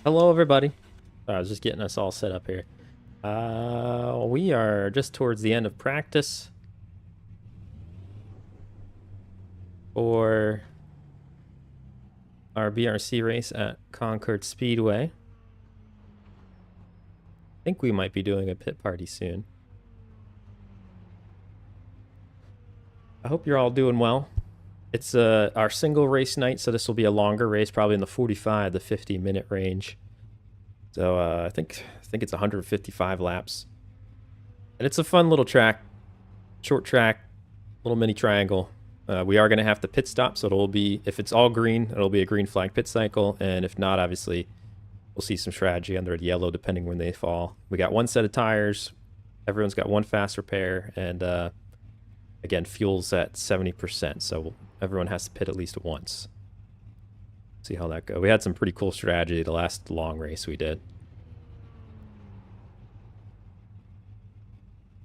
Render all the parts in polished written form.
Hello, everybody. I was just getting us all set up here. We are just towards the end of practice for our BRC race at Concord Speedway. I think we might be doing a pit party soon. I hope you're all doing well. It's our single race night, so this will be a longer race, probably in the 45 to 50-minute range. So I think it's 155 laps. And it's a fun little track, short track, little mini triangle. We are going to have to pit stop, so it'll be, if it's all green, it'll be a green flag pit cycle, and if not, obviously, we'll see some strategy under the yellow depending when they fall. We got one set of tires, everyone's got one fast repair, and again, fuel's at 70%, so everyone has to pit at least once. See how that goes. We had some pretty cool strategy the last long race we did.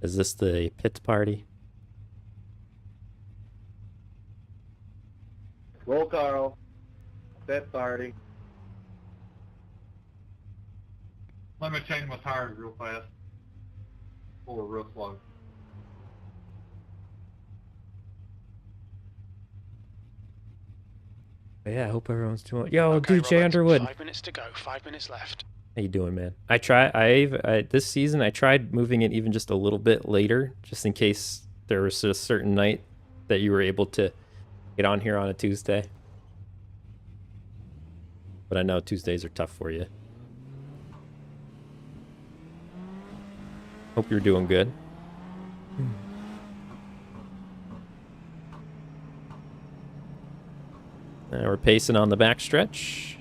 Is this the pit party? Roll Carl. Pit party. Let me change my tires real fast. Or real slow. Yeah, I hope everyone's doing. Yo, Okay, DJ Robert, Underwood. 5 minutes to go. 5 minutes left. How you doing, man? This season I tried moving it even just a little bit later, just in case there was a certain night that you were able to get on here on a Tuesday. But I know Tuesdays are tough for you. Hope you're doing good. We're pacing on the backstretch.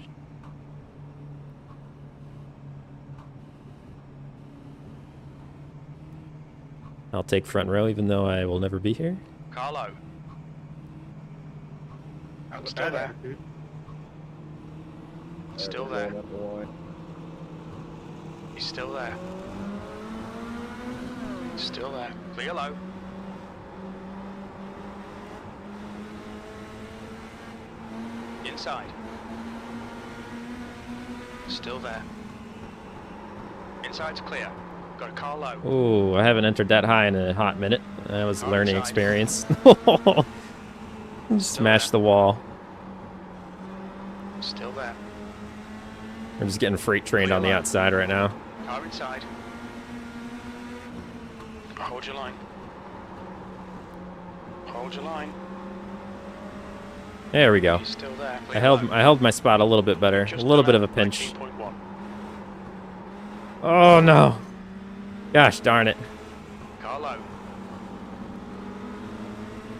I'll take front row even though I will never be here. Carlo. Still there. Still there. He's still there. Still there. Clear low. Inside. Still there. Inside's clear. Got a car low. Oh, I haven't entered that high in a hot minute. That was a learning experience. Smash the wall. Still there. We're just getting freight trained on the outside right now. Car inside. Hold your line. Hold your line. There we go. He's still there. I held my spot a little bit better. Just a little bit of a pinch. 19.1. Oh no. Gosh darn it. Car low.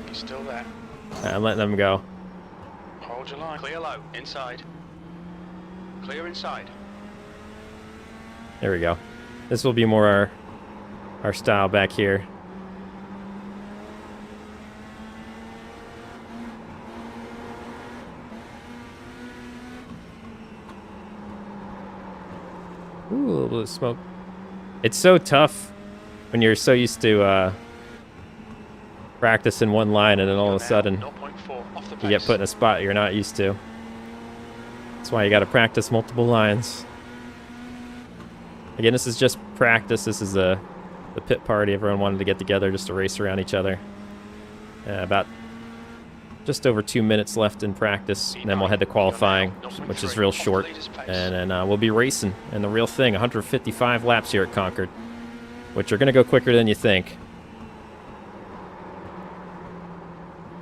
He's still there. I'm letting them go. Hold your line. Clear low. Inside. Clear inside. There we go. This will be more our style back here. Ooh, a little bit of smoke. It's so tough when you're so used to practice in one line and then all of a sudden 0.4 off the you get pace. put in a spot you're not used to. That's why you got to practice multiple lines. Again, this is just practice. This is the pit party. Everyone wanted to get together just to race around each other. About just over 2 minutes left in practice, and then we'll head to qualifying, which is real short. And then we'll be racing in the real thing, 155 laps here at Concord, which are going to go quicker than you think.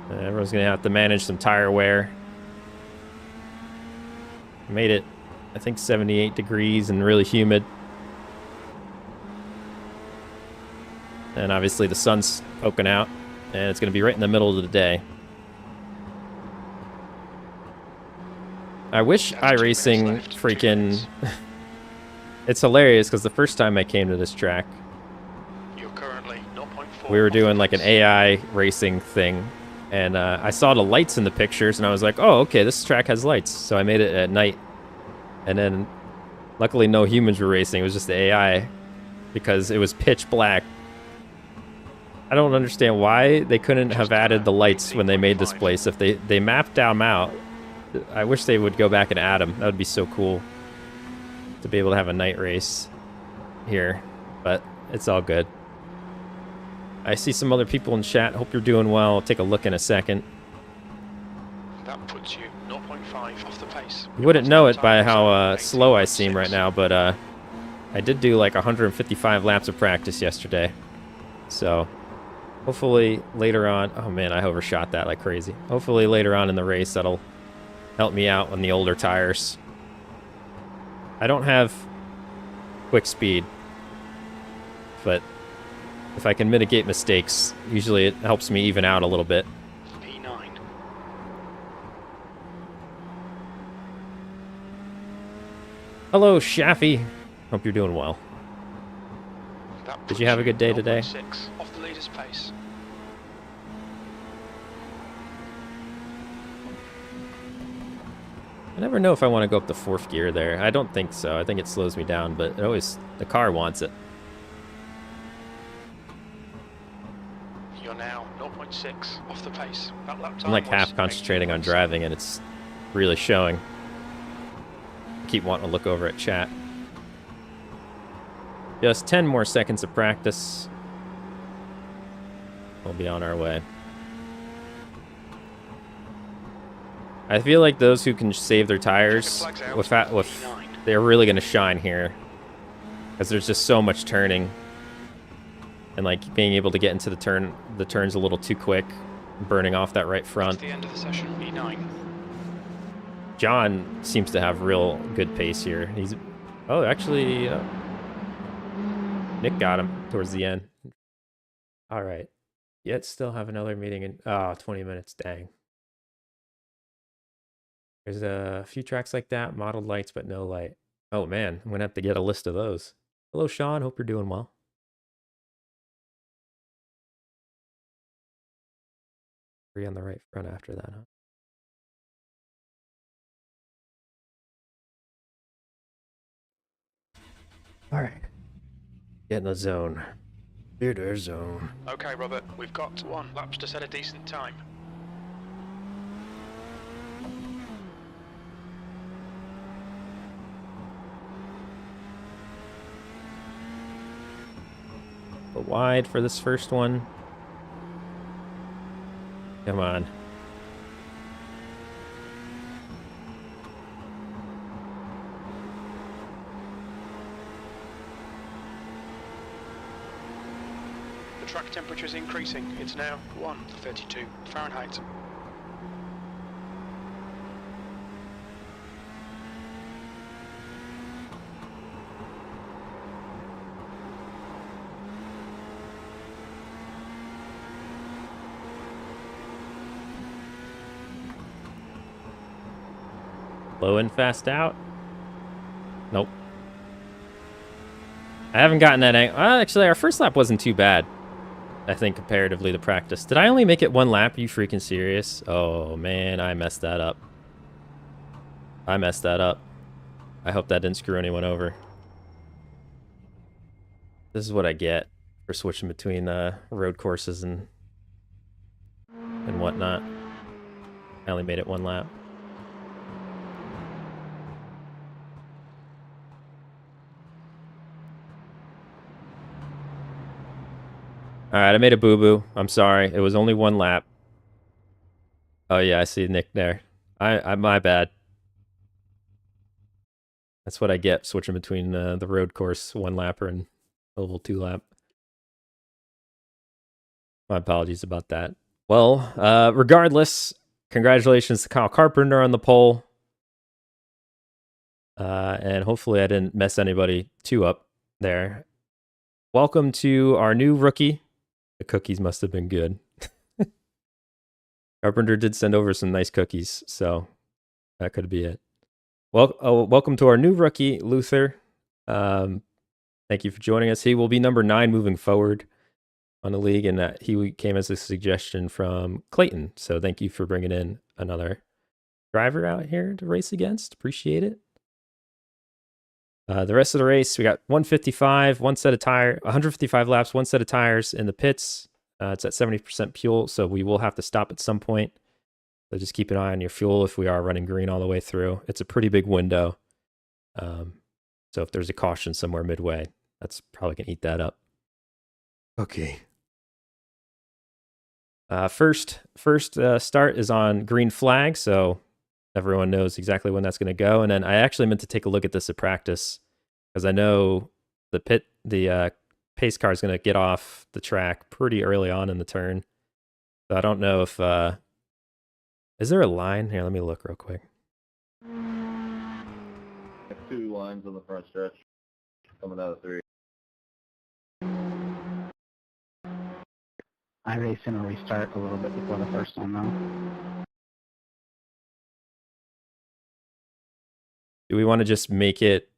Everyone's going to have to manage some tire wear. Made it, I think, 78 degrees and really humid. And obviously the sun's poking out, and it's going to be right in the middle of the day. I wish iRacing freaking... It's hilarious because the first time I came to this track, You're currently 0.4 we were off the doing like an pace. AI racing thing, and I saw the lights in the pictures, and I was like, oh, okay, this track has lights. So I made it at night, and then luckily no humans were racing. It was just the AI because it was pitch black. I don't understand why they couldn't have added the lights when they made this place. If they mapped them out, I wish they would go back and add them. That would be so cool. to be able to have a night race here, but it's all good. I see some other people in chat. Hope you're doing well. I'll take a look in a second. That puts you 0.5 off the pace. You wouldn't know it by how slow I seem right now, but I did do like 155 laps of practice yesterday. So hopefully later on... Oh man, I overshot that like crazy. Hopefully later on in the race that'll help me out on the older tires. I don't have quick speed, but if I can mitigate mistakes, usually it helps me even out a little bit. P9. Hello, Shaffy. Hope you're doing well. That Did you have a good day today? 0.6 off the leader's pace. I never know if I want to go up to 4th gear there. I don't think so. I think it slows me down, but it always, the car wants it. You're now 0.6 off the pace. That lap time I'm like was half concentrating on 8.7. driving, and it's really showing. Keep wanting to look over at chat. Just 10 more seconds of practice. We'll be on our way. I feel like those who can save their tires they're really going to shine here, because there's just so much turning, and like being able to get into the turns a little too quick, burning off that right front. That's the end of the session. P9. John seems to have real good pace here. Actually, Nick got him towards the end. All right. Yet still have another meeting in 20 minutes. Dang. There's a few tracks like that, modeled lights, but no light. Oh man, I'm gonna have to get a list of those. Hello, Sean. Hope you're doing well. Three on the right front after that, huh? All right. Get in the zone. Theater zone. Okay, Robert, we've got 1 laps to set a decent time. But wide for this first one. Come on. The track temperature is increasing. It's now 132 Fahrenheit. Low in, fast out. Nope. I haven't gotten that angle. Actually, our first lap wasn't too bad, I think, comparatively to practice. Did I only make it 1 lap? Are you freaking serious? Oh, man, I messed that up. I messed that up. I hope that didn't screw anyone over. This is what I get for switching between road courses and whatnot. I only made it 1 lap. All right, I made a boo-boo. I'm sorry. It was only 1 lap. Oh, yeah, I see Nick there. I my bad. That's what I get switching between the road course 1-lapper and oval 2-lap. My apologies about that. Well, regardless, congratulations to Kyle Carpenter on the pole. And hopefully I didn't mess anybody too up there. Welcome to our new rookie. The cookies must have been good. Carpenter did send over some nice cookies, so that could be it. Well, welcome to our new rookie, Luther. Thank you for joining us. He will be number 9 moving forward on the league, and he came as a suggestion from Clayton. So thank you for bringing in another driver out here to race against. Appreciate it. The rest of the race, we got 155, 155 laps, 1 set of tires in the pits. It's at 70% fuel, so we will have to stop at some point. So just keep an eye on your fuel if we are running green all the way through. It's a pretty big window. So if there's a caution somewhere midway, that's probably going to eat that up. Okay. First start is on green flag, so everyone knows exactly when that's going to go. And then I actually meant to take a look at this at practice because I know the pace car is going to get off the track pretty early on in the turn. So I don't know if is there a line here? Let me look real quick. 2 lines on the front stretch coming out of 3. iRacing will restart a little bit before the first one, though. Do we want to just make it?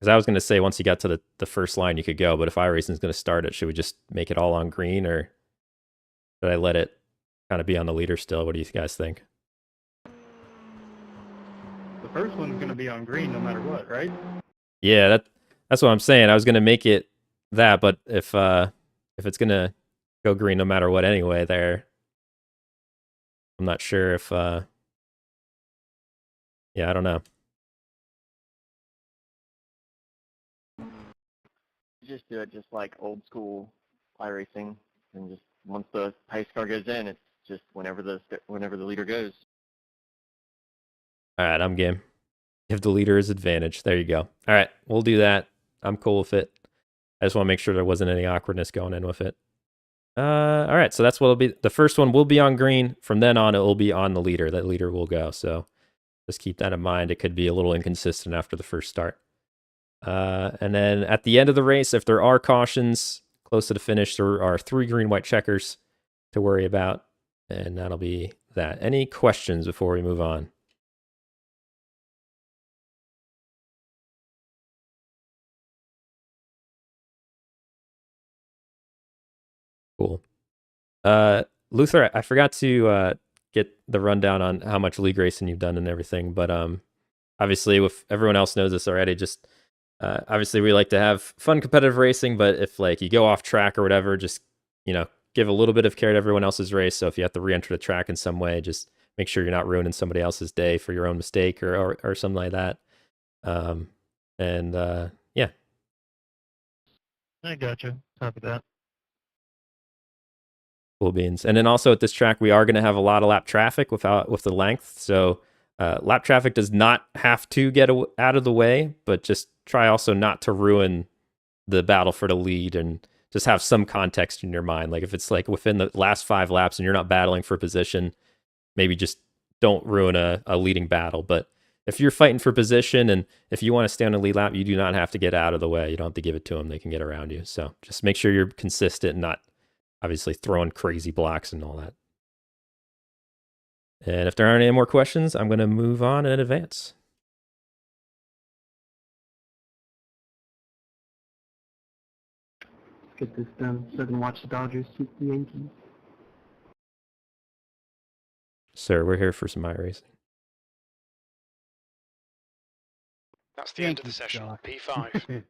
Because I was going to say once you got to the first line, you could go. But if iRacing is going to start it, should we just make it all on green, or should I let it kind of be on the leader still? What do you guys think? The first one's going to be on green no matter what, right? Yeah, that's what I'm saying. I was going to make it that, but if it's going to go green no matter what anyway, there, I'm not sure if yeah, I don't know. Just do it just like old school iRacing, and just once the pace car goes in, it's just whenever the leader goes. All right, I'm game. Give the leader his advantage. There you go. All right, we'll do that. I'm cool with it. I just want to make sure there wasn't any awkwardness going in with it. All right, so that's what it'll be. The first one will be on green. From then on, it will be on the leader. That leader will go. So just keep that in mind. It could be a little inconsistent after the first start. And then at the end of the race, if there are cautions close to the finish, there are 3 green, white checkers to worry about. And that'll be that. Any questions before we move on? Cool. Luther, I forgot to get the rundown on how much league racing you've done and everything, but obviously, if everyone else knows this already, just obviously we like to have fun competitive racing, but if like you go off track or whatever, just give a little bit of care to everyone else's race. So if you have to re-enter the track in some way, just make sure you're not ruining somebody else's day for your own mistake or something like that. Yeah. I gotcha. Copy that. Cool beans. And then also at this track, we are going to have a lot of lap traffic with the length. So lap traffic does not have to get out of the way, but just try also not to ruin the battle for the lead, and just have some context in your mind. Like if it's like within the last 5 laps and you're not battling for position, maybe just don't ruin a leading battle. But if you're fighting for position and if you want to stay on the lead lap, you do not have to get out of the way. You don't have to give it to them. They can get around you. So just make sure you're consistent and not obviously throwing crazy blocks and all that. And if there aren't any more questions, I'm going to move on and advance. Let's get this done so I can watch the Dodgers sweep the Yankees. Sir, we're here for some iRacing. That's the end of the session. P5.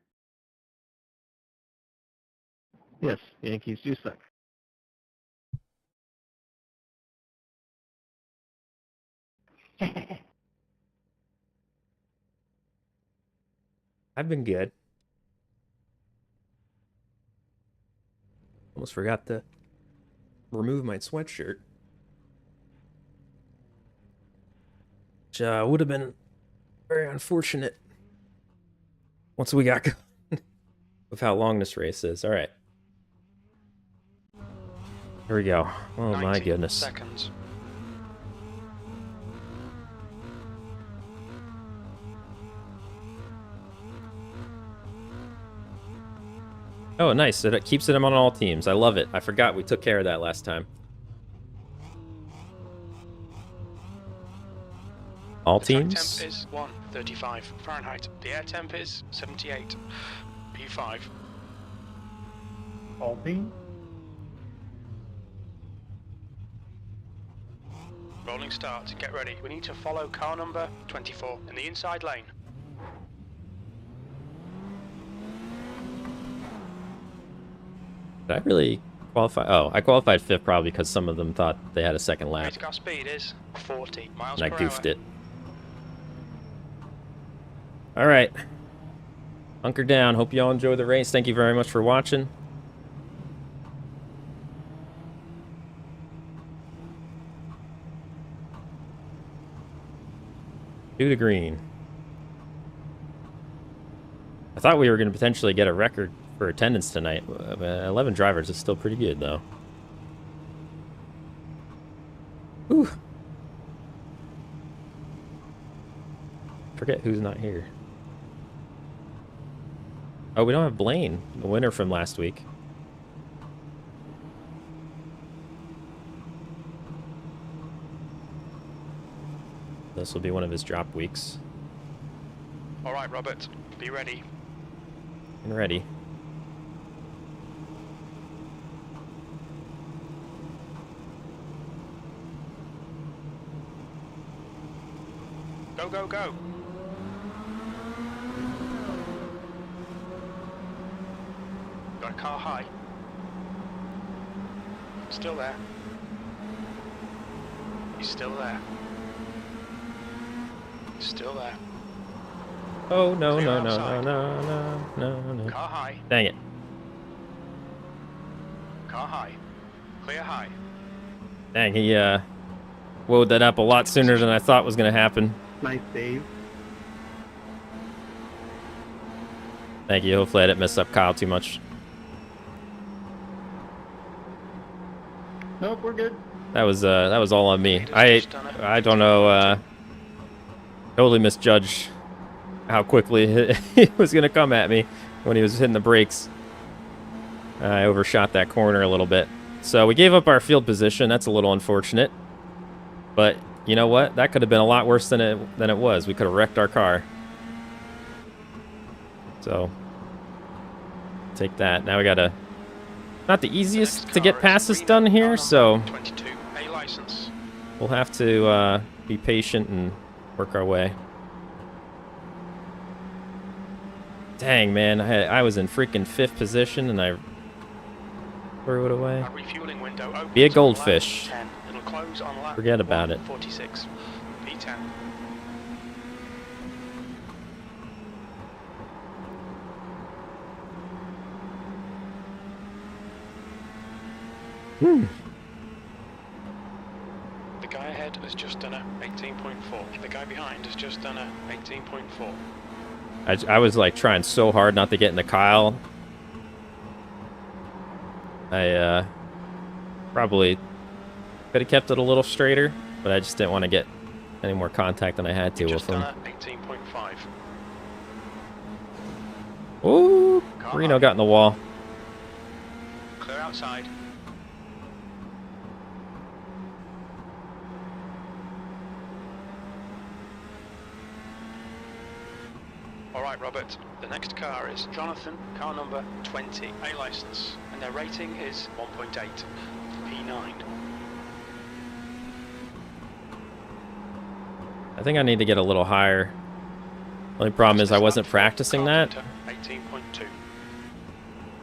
Yes, Yankees do suck. I've been good. Almost forgot to remove my sweatshirt. Which would have been very unfortunate once we got going with how long this race is. All right. Here we go. Oh my goodness. Seconds. Oh, nice. It keeps them on all teams. I love it. I forgot we took care of that last time. All The track teams? temp is 135 Fahrenheit. The air temp is 78. P5. All team? Rolling start. Get ready. We need to follow car number 24 in the inside lane. Did I really qualify? Oh, I qualified 5th probably because some of them thought they had a second lap. Race car speed is 40 miles And I per goofed hour. it. All right. Hunker down. Hope you all enjoy the race. Thank you very much for watching. Due to green. I thought we were going to potentially get a record for attendance tonight. 11 drivers is still pretty good, though. Ooh. Forget who's not here. Oh, we don't have Blaine, the winner from last week. This will be one of his drop weeks. All right, Robert, be ready. And ready. Go, go, go. Got a car high. Still there. He's still there. He's still there. Oh, no, Clear no, no, no, outside. no, no. Car high. Dang it. Car high. Clear high. Dang, he woed that up a lot sooner than I thought was going to happen. Nice save. Thank you. Hopefully I didn't mess up Kyle too much. Nope, we're good. That was all on me. I don't know, totally misjudged how quickly he was going to come at me when he was hitting the brakes. I overshot that corner a little bit. So we gave up our field position. That's a little unfortunate. But you know what? That could have been a lot worse than it was. We could have wrecked our car. So take that. Now we got to... Not the easiest to get passes done here, so 22, A license. we'll have to be patient and work our way. Dang, man. I was in freaking 5th position and I threw it away. Our refueling window opens Be a on goldfish. lap 10. It'll close on lap Forget about it. 46. P10. The guy ahead has just done a 18.4. The guy behind has just done a 18.4. I was like trying so hard not to get into Kyle. I probably could have kept it a little straighter, but I just didn't want to get any more contact than I had to with Just him. done a 18.5. Ooh, Car Reno high. got in the wall. Clear outside. All right, Robert. The next car is Jonathan, car number 20, A license, and their rating is 1.8, P9. I think I need to get a little higher. Only problem is I wasn't practicing that, Carpenter, 18.2.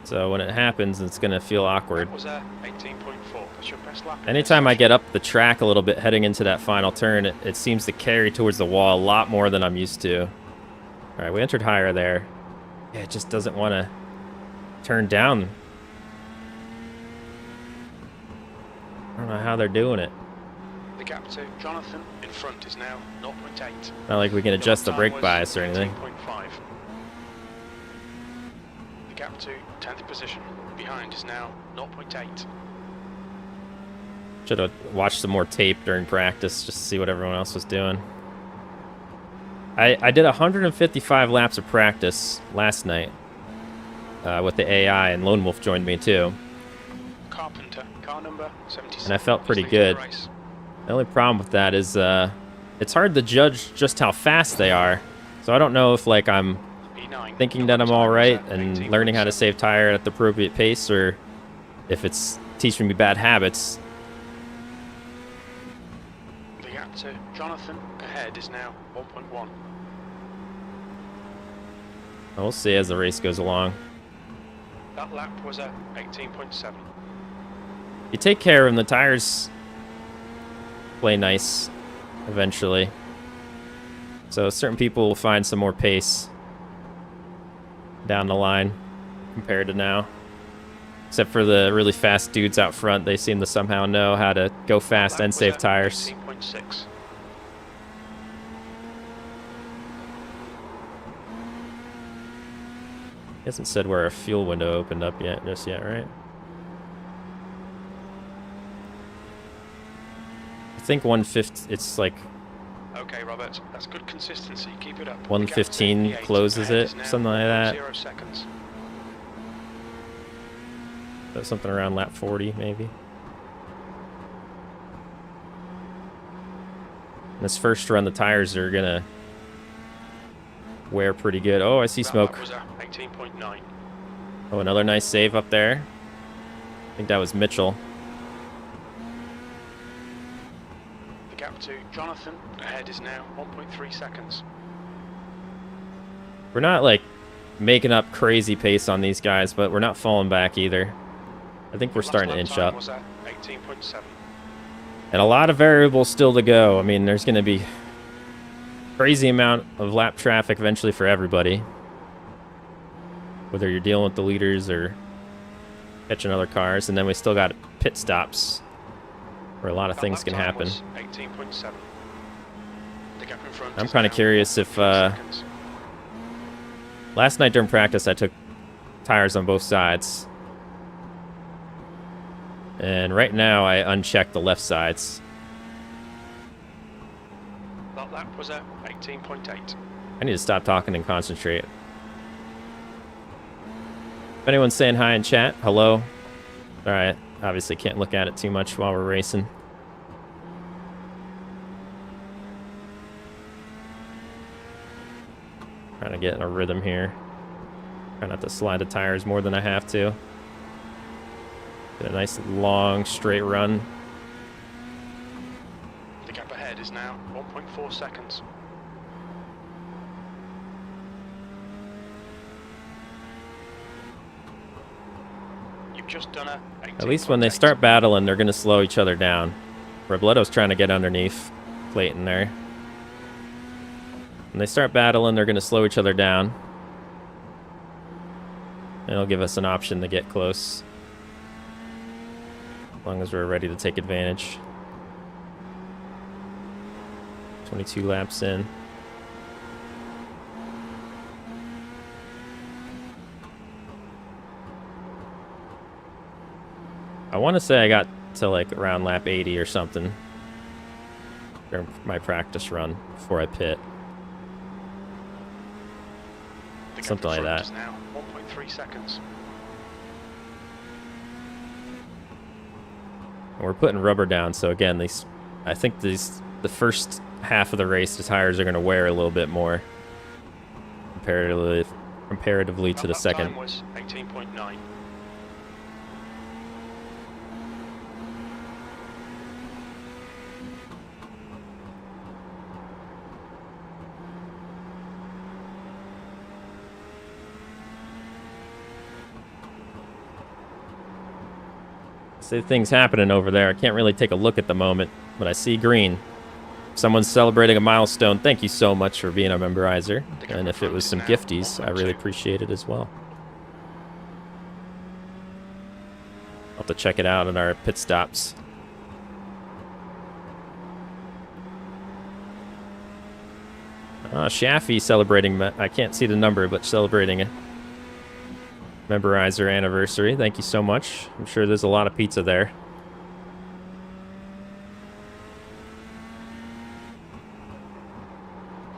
so when it happens, it's gonna feel awkward. That was a 18.4. That's your best lap. Anytime I get up the track a little bit heading into that final turn, it seems to carry towards the wall a lot more than I'm used to. All right, we entered higher there. Yeah, it just doesn't want to turn down. I don't know how they're doing it. The gap to Jonathan in front is now 0.8. Not like we can adjust the Your brake time was bias or anything. 18.5. The gap to 10th position behind is now 0.8. Should have watched some more tape during practice just to see what everyone else was doing. I did 155 laps of practice last night with the AI, and Lone Wolf joined me too. Carpenter, car number 77. And I felt pretty is leading the good. race. The only problem with that is it's hard to judge just how fast they are. So I don't know if like I'm P9. thinking that I'm all right and 18.7. learning how to save tire at the appropriate pace, or if it's teaching me bad habits. The gap to Jonathan ahead is now 1.1. We'll see as the race goes along. That lap was a 18.7. You take care of them, the tires play nice eventually. So certain people will find some more pace. down the line compared to now. Except for the really fast dudes out front, they seem to somehow know how to go fast Lap and was save at tires. 18.6. He hasn't said where a fuel window opened up yet, just yet, right? I think 150, it's like Okay, Robert, that's good consistency. Keep it up. The gap to 115 the eight closes ahead it, is now something like that. 0 seconds. So something around lap 40, maybe. This first run, the tires are gonna wear pretty good. Oh, I see That smoke. lap was at 18.9. Oh, another nice save up there. I think that was Mitchell. The gap to Jonathan ahead is now 1.3 seconds. We're not like making up crazy pace on these guys, but we're not falling back either. I think we're Last starting to lap inch time up. was at 18.7. And a lot of variables still to go. I mean, there's going to be crazy amount of lap traffic eventually for everybody. Whether you're dealing with the leaders or catching other cars. And then we still got pit stops where a lot of That things lap can time happen. was 18.7. The gap in front I'm is kind of now curious if 1.3 seconds. last night during practice I took tires on both sides. And right now I unchecked the left sides. That lap was at 18.8. I need to stop talking and concentrate. If anyone's saying hi in chat, hello. Alright, obviously can't look at it too much while we're racing. Trying to get in a rhythm here. Try not to slide the tires more than I have to. Get a nice long straight run. The gap ahead is now 1.4 seconds. You've just done a At least when they 18.8. start battling, they're going to slow each other down. Robletto's trying to get underneath Clayton there. When they start battling, they're going to slow each other down. It'll give us an option to get close. As long as we're ready to take advantage. 22 laps in. I want to say I got to like around lap 80 or something during my practice run before I pit. The gap Something in like front that. is now 1.3 seconds. And we're putting rubber down, so again, I think the first half of the race, the tires are going to wear a little bit more comparatively to That the lap second. time was 18.9. See things happening over there. I can't really take a look at the moment, but I see green. Someone's celebrating a milestone. Thank you so much for being a memberizer. And if it was some gifties, I really appreciate it as well. I'll have to check it out in our pit stops. Shaffy celebrating, I can't see the number, but celebrating a memberizer anniversary. Thank you so much. I'm sure there's a lot of pizza there.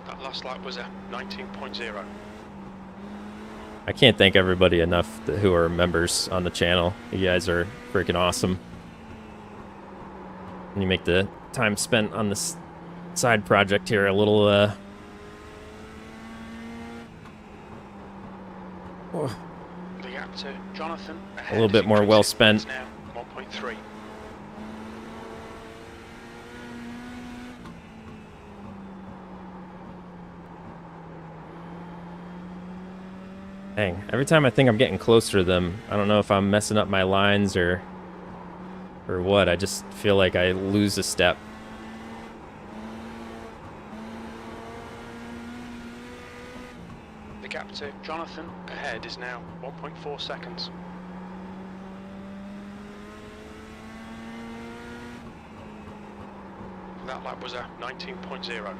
That last lap was a 19.0. I can't thank everybody enough who are members on the channel. You guys are freaking awesome. And you make the time spent on this side project here a little, The gap to Jonathan ahead little is bit more increasing. well spent. It's now 1.3. Dang, every time I think I'm getting closer to them, I don't know if I'm messing up my lines or what. I just feel like I lose a step. The gap to Jonathan ahead is now 1.4 seconds. That lap was a 19.0.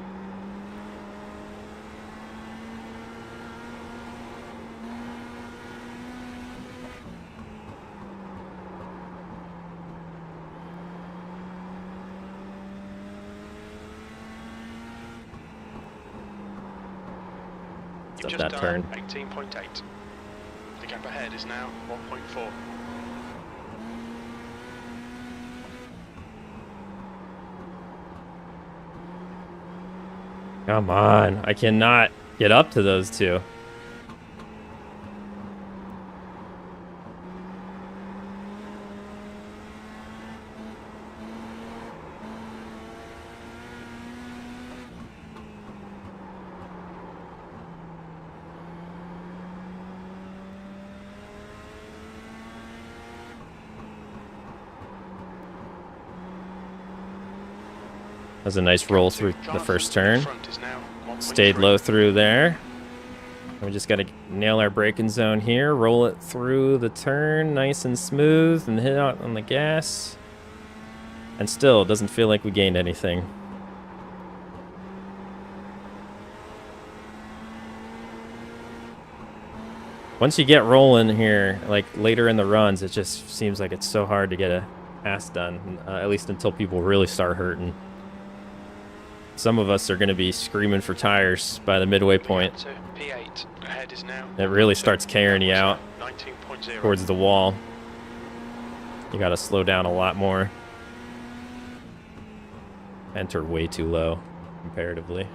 You've Up just that done turn. 18.8. The gap ahead is now 1.4. Come on. I cannot get up to those two. That was a nice roll through the first turn. Front is now 1.3. Stayed low through there. We just got to nail our braking zone here. Roll it through the turn nice and smooth and hit out on the gas. And still, it doesn't feel like we gained anything. Once you get rolling here, like later in the runs, it just seems like it's so hard to get a pass done, at least until people really start hurting. Some of us are going to be screaming for tires by the midway point. To P8. Ahead is now It really starts carrying you out 19.0. towards the wall. You got to slow down a lot more. Enter way too low comparatively.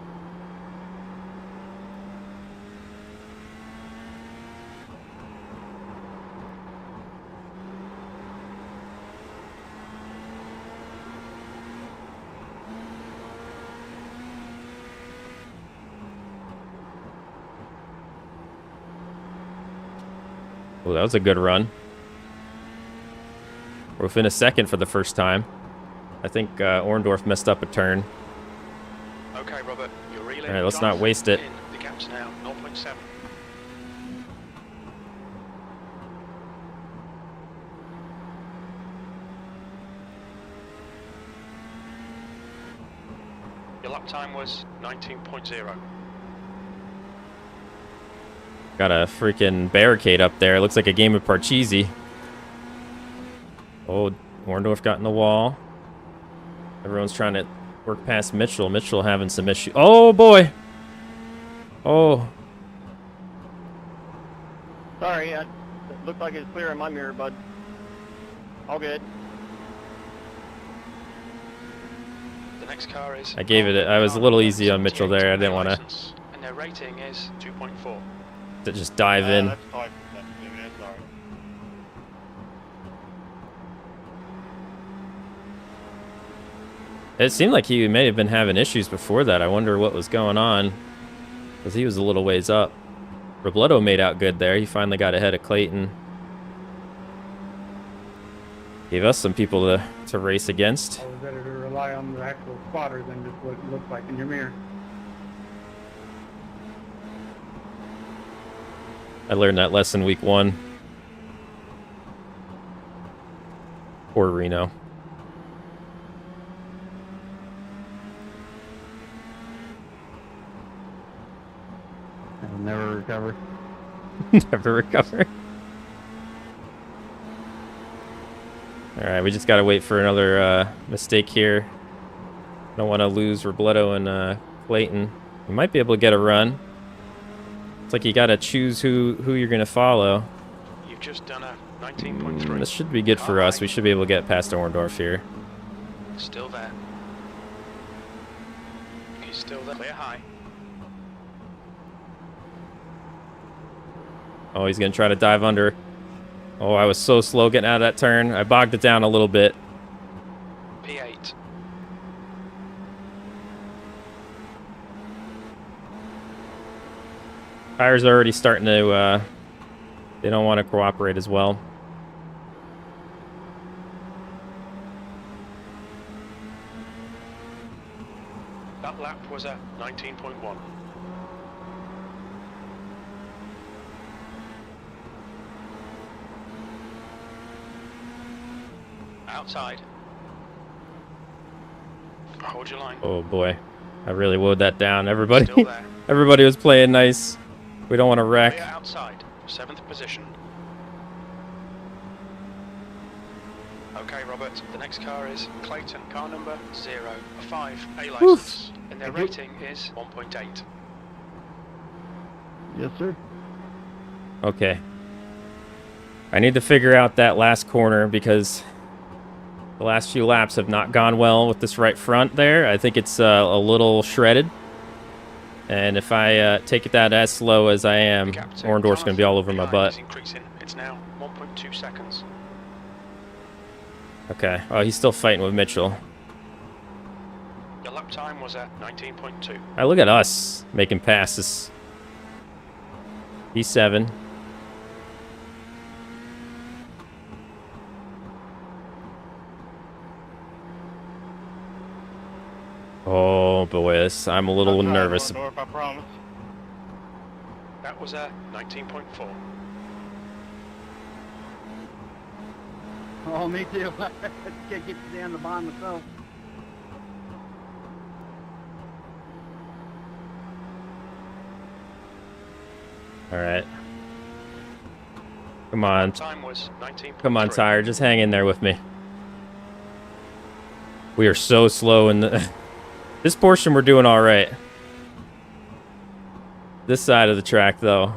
Well, that was a good run. We're within a second for the first time. I think Orndorff messed up a turn. Okay, Robert, you're reeling. All right, let's not waste it. In. The gap's now 0.7. Your lap time was 19.0. Got a freaking barricade up there. Looks like a game of Parcheesi. Oh, Orndorff got in the wall. Everyone's trying to work past Mitchell. Mitchell having some issues. Oh, boy. Oh. Sorry, it looked like it was clear in my mirror, bud. All good. The next car is. I gave it. I was a little easy on Mitchell there. I didn't want license, and their rating is 2.4. to just dive in. That's fine. That's all right. It seemed like he may have been having issues before that. I wonder what was going on, because he was a little ways up. Robledo made out good there. He finally got ahead of Clayton. Gave us some people to race against. Always better to rely on the actual spotter than just what it looks like in your mirror. I learned that lesson week 1. Poor Reno. I'll never recover. Never recover. Alright, we just gotta wait for another mistake here. Don't want to lose Robledo and Clayton. We might be able to get a run. It's like you gotta choose who you're gonna follow. You've just done a 19.3. This should be good for us. We should be able to get past Orndorff here. Still there. He's still there. Clear high. Oh, he's gonna try to dive under. Oh, I was so slow getting out of that turn. I bogged it down a little bit. P8. Tires are already starting to, they don't want to cooperate as well. That lap was a 19.1. outside. Hold your line. Oh boy, I really woed that down. Everybody, Still there. everybody was playing nice. We don't want to wreck. Clear outside. 7th position. Okay, Robert. The next car is Clayton. Car number 0, a 5, A license. And their rating is 1.8. Yes, sir. Okay. I need to figure out that last corner because the last few laps have not gone well with this right front there. I think it's a little shredded. And if I take it that as slow as I am, Orndorff's going to be all over my butt. Increasing. It's now 1.2 seconds. Okay. Oh, he's still fighting with Mitchell. Your lap time was at 19.2. Right, look at us making passes. P7. Oh boy, I'm a little nervous. I promise. That was at 19.4. Oh, me too. I can't get down the bottom myself. All right. Come on. Time was 19.3. Come on, Tyre. Just hang in there with me. We are so slow in the... This portion we're doing all right. This side of the track, though. All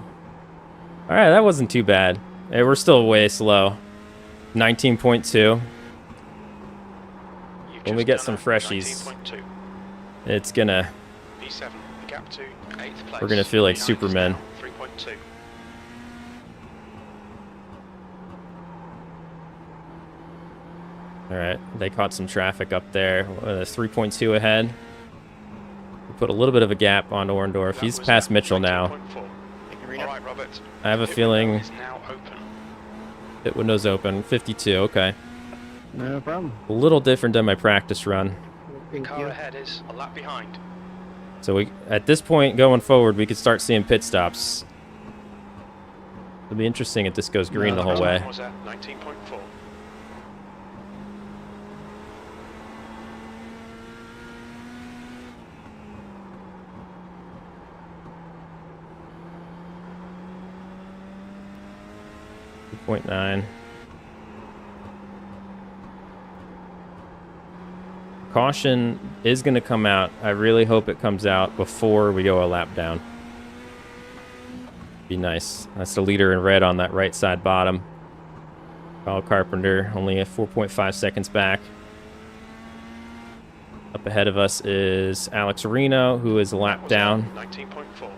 right, that wasn't too bad. Hey, we're still way slow. 19.2. When we get some freshies, 19.2. it's gonna... P7, the gap to 8th place. We're gonna feel like P9 is Supermen. now 3.2. All right, they caught some traffic up there. 3.2 ahead. We put a little bit of a gap on Orndorff. He's past Mitchell now. 19.4. All right, Robert. I have a Pit feeling window is now open. pit window's open. 52, okay. No problem. A little different than my practice run. The car ahead is a lap behind. So we, at this point going forward, we could start seeing pit stops. It'll be interesting if this goes green the whole way. Time was at 19.4. .9. Caution is going to come out. I really hope it comes out before we go a lap down. Be nice. That's the leader in red on that right side bottom. Kyle Carpenter only at 4.5 seconds back. Up ahead of us is Alex Reno, who is a lap down. 19.4.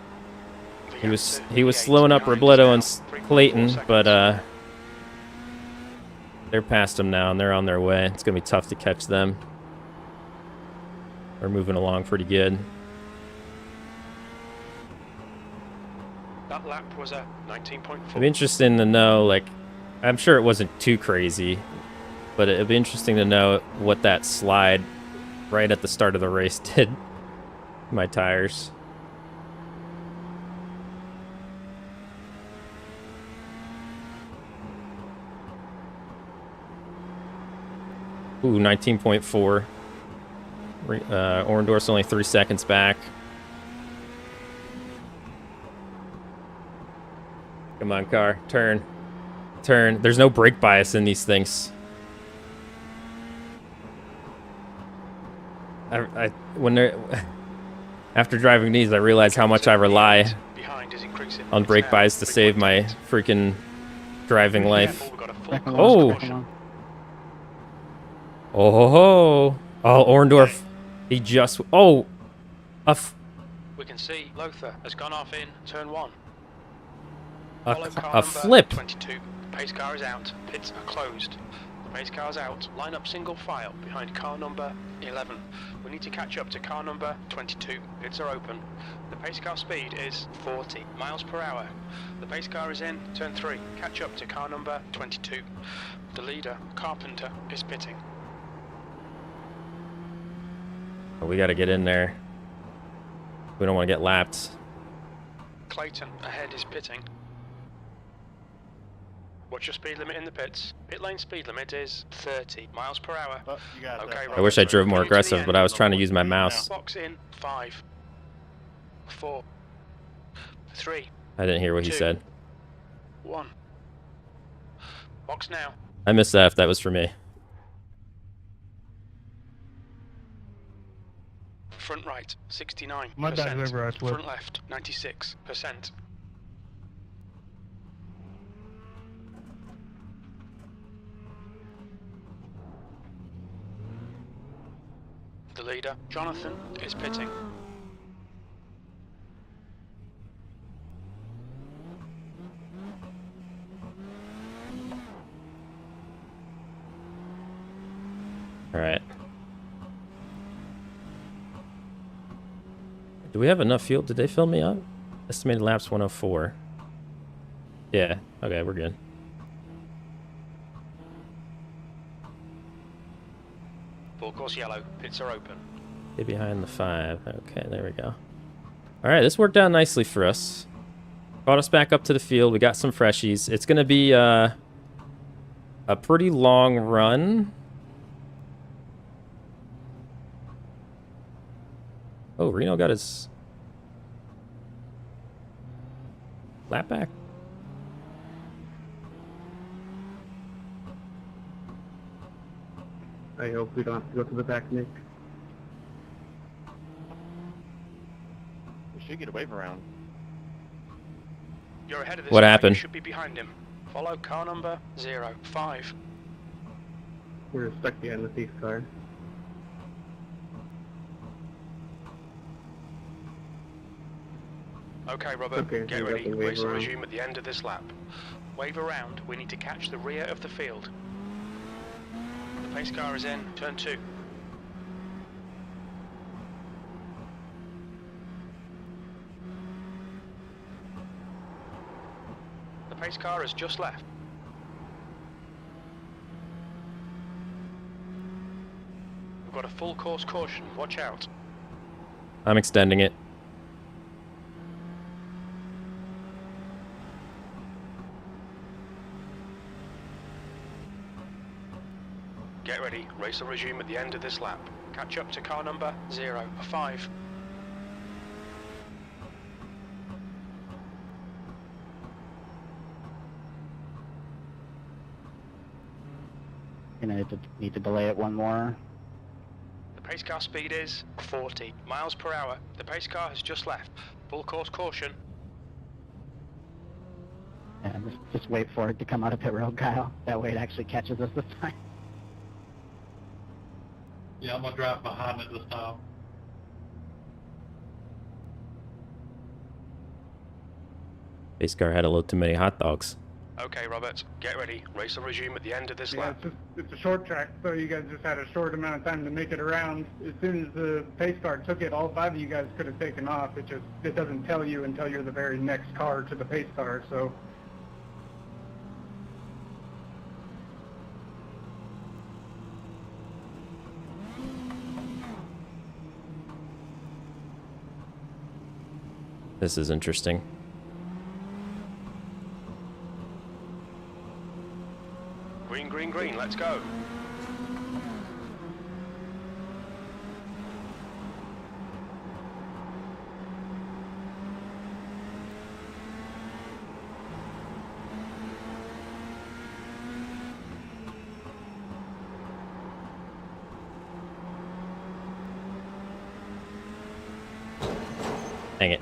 He was slowing up Robledo and Clayton, but they're past him now and they're on their way. It's gonna be tough to catch them. They're moving along pretty good. That lap was at 19.4. It'd be interesting to know, like, I'm sure it wasn't too crazy, but it'd be interesting to know what that slide right at the start of the race did to my tires. Ooh, 19.4. Orndorff's only 3 seconds back. Come on, car. Turn. Turn. There's no brake bias in these things. When they're... After driving these, I realize how much I rely on brake bias to save my freaking driving life. Oh! Oh ho ho! Oh, Orndorff, he just... Oh! We can see Lothar has gone off in turn 1. A flip! 22. Pace car is out. Pits are closed. The pace car's out. Line up single file behind car number 11. We need to catch up to car number 22. Pits are open. The pace car speed is 40 miles per hour. The pace car is in turn 3. Catch up to car number 22. The leader, Carpenter, is pitting. We gotta get in there. We don't want to get lapped. Clayton ahead is pitting. What's your speed limit in the pits? Pit lane speed limit is 30 miles per hour. Oh, you got Okay, that. I wish I drove more Coming to the aggressive, end but I was of trying to one use my speed mouse. now. Box in 5, 4, 3, I didn't hear what he 2, said. 1. Box now. I missed that if that was for me. Front right, 69%. My bad, whoever I flipped. Front left, 96%. The leader, Jonathan, is pitting. All right. Do we have enough fuel? Did they fill me up? Estimated laps 104. Yeah. Okay, we're good. Full course yellow, pits are open. Get behind the 5. Okay, there we go. All right, this worked out nicely for us. Brought us back up to the field. We got some freshies. It's going to be a pretty long run. Oh, Reno got his lap back. I hope we don't have to go to the back, Nick. We should get a wave around. You're ahead of this What guy. happened? You should be behind him. Follow car number 05. We're stuck behind the thief car. Okay, Robert, Okay, get we got ready. the wave Race will around. resume at the end of this lap. Wave around, we need to catch the rear of the field. The pace car is in, turn 2. The pace car has just left. We've got a full course caution, watch out. I'm extending it. Get ready, race will resume at the end of this lap. Catch up to car number 05. Gonna need to delay it one more. The pace car speed is 40 miles per hour. The pace car has just left. Full course caution. Yeah, just wait for it to come out of pit road, Kyle. That way it actually catches us this time. Yeah, I'm gonna drive behind it this time. Base car had a little too many hot dogs. Okay, Robert, get ready. Race will resume at the end of this Yeah, lap. it's a short track, so you guys just had a short amount of time to make it around. As soon as the pace car took it, all 5 of you guys could have taken off. It doesn't tell you until you're the very next car to the pace car, so. This is interesting. Green, green, green, let's go. Dang it.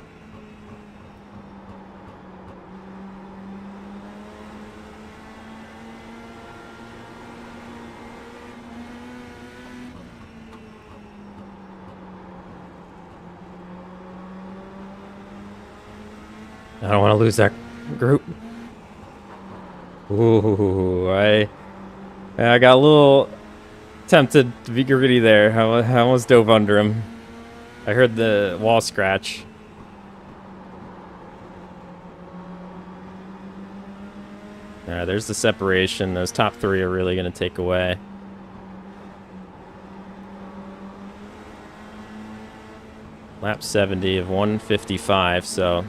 I don't want to lose that group. Ooh, I got a little tempted to be greedy there. I almost dove under him. I heard the wall scratch. There's the separation. Those top 3 are really going to take away. Lap 70 of 155, so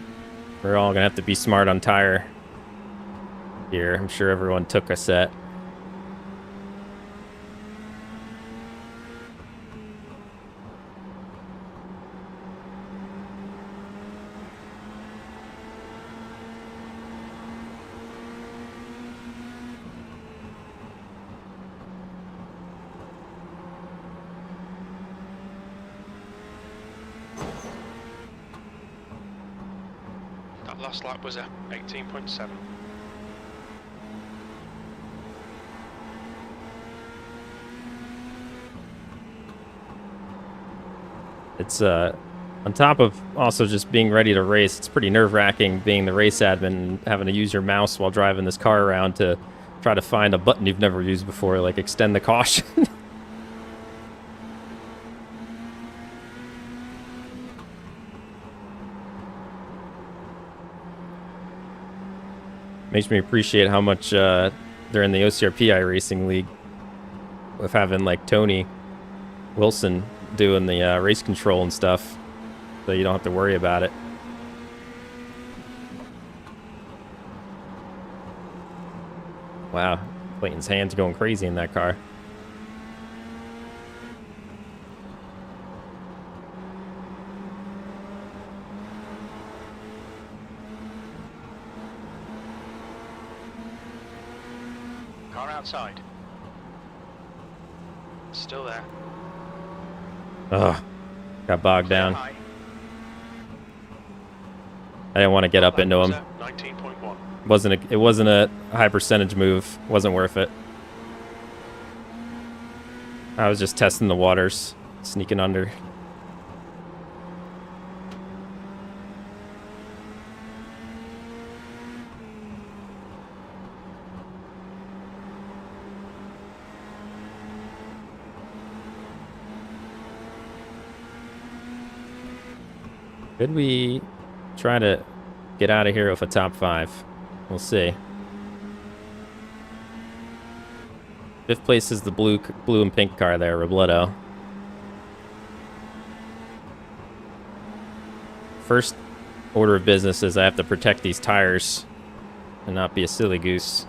we're all going to have to be smart on tire here. I'm sure everyone took a set. That last lap was a 18.7. It's on top of also just being ready to race, it's pretty nerve-wracking being the race admin and having to use your mouse while driving this car around to try to find a button you've never used before, like extend the caution. Makes me appreciate how much they're in the OCRP iRacing League with having like Tony Wilson doing the race control and stuff, so you don't have to worry about it. Wow, Clayton's hands going crazy in that car. Car outside. Still there. Ugh, got bogged down. High. I didn't want to get up into him. 19.1. It wasn't a high percentage move. Wasn't worth it. I was just testing the waters, sneaking under. Could we try to get out of here with a top 5? We'll see. 5th place is the blue and pink car there, Robledo. First order of business is I have to protect these tires and not be a silly goose.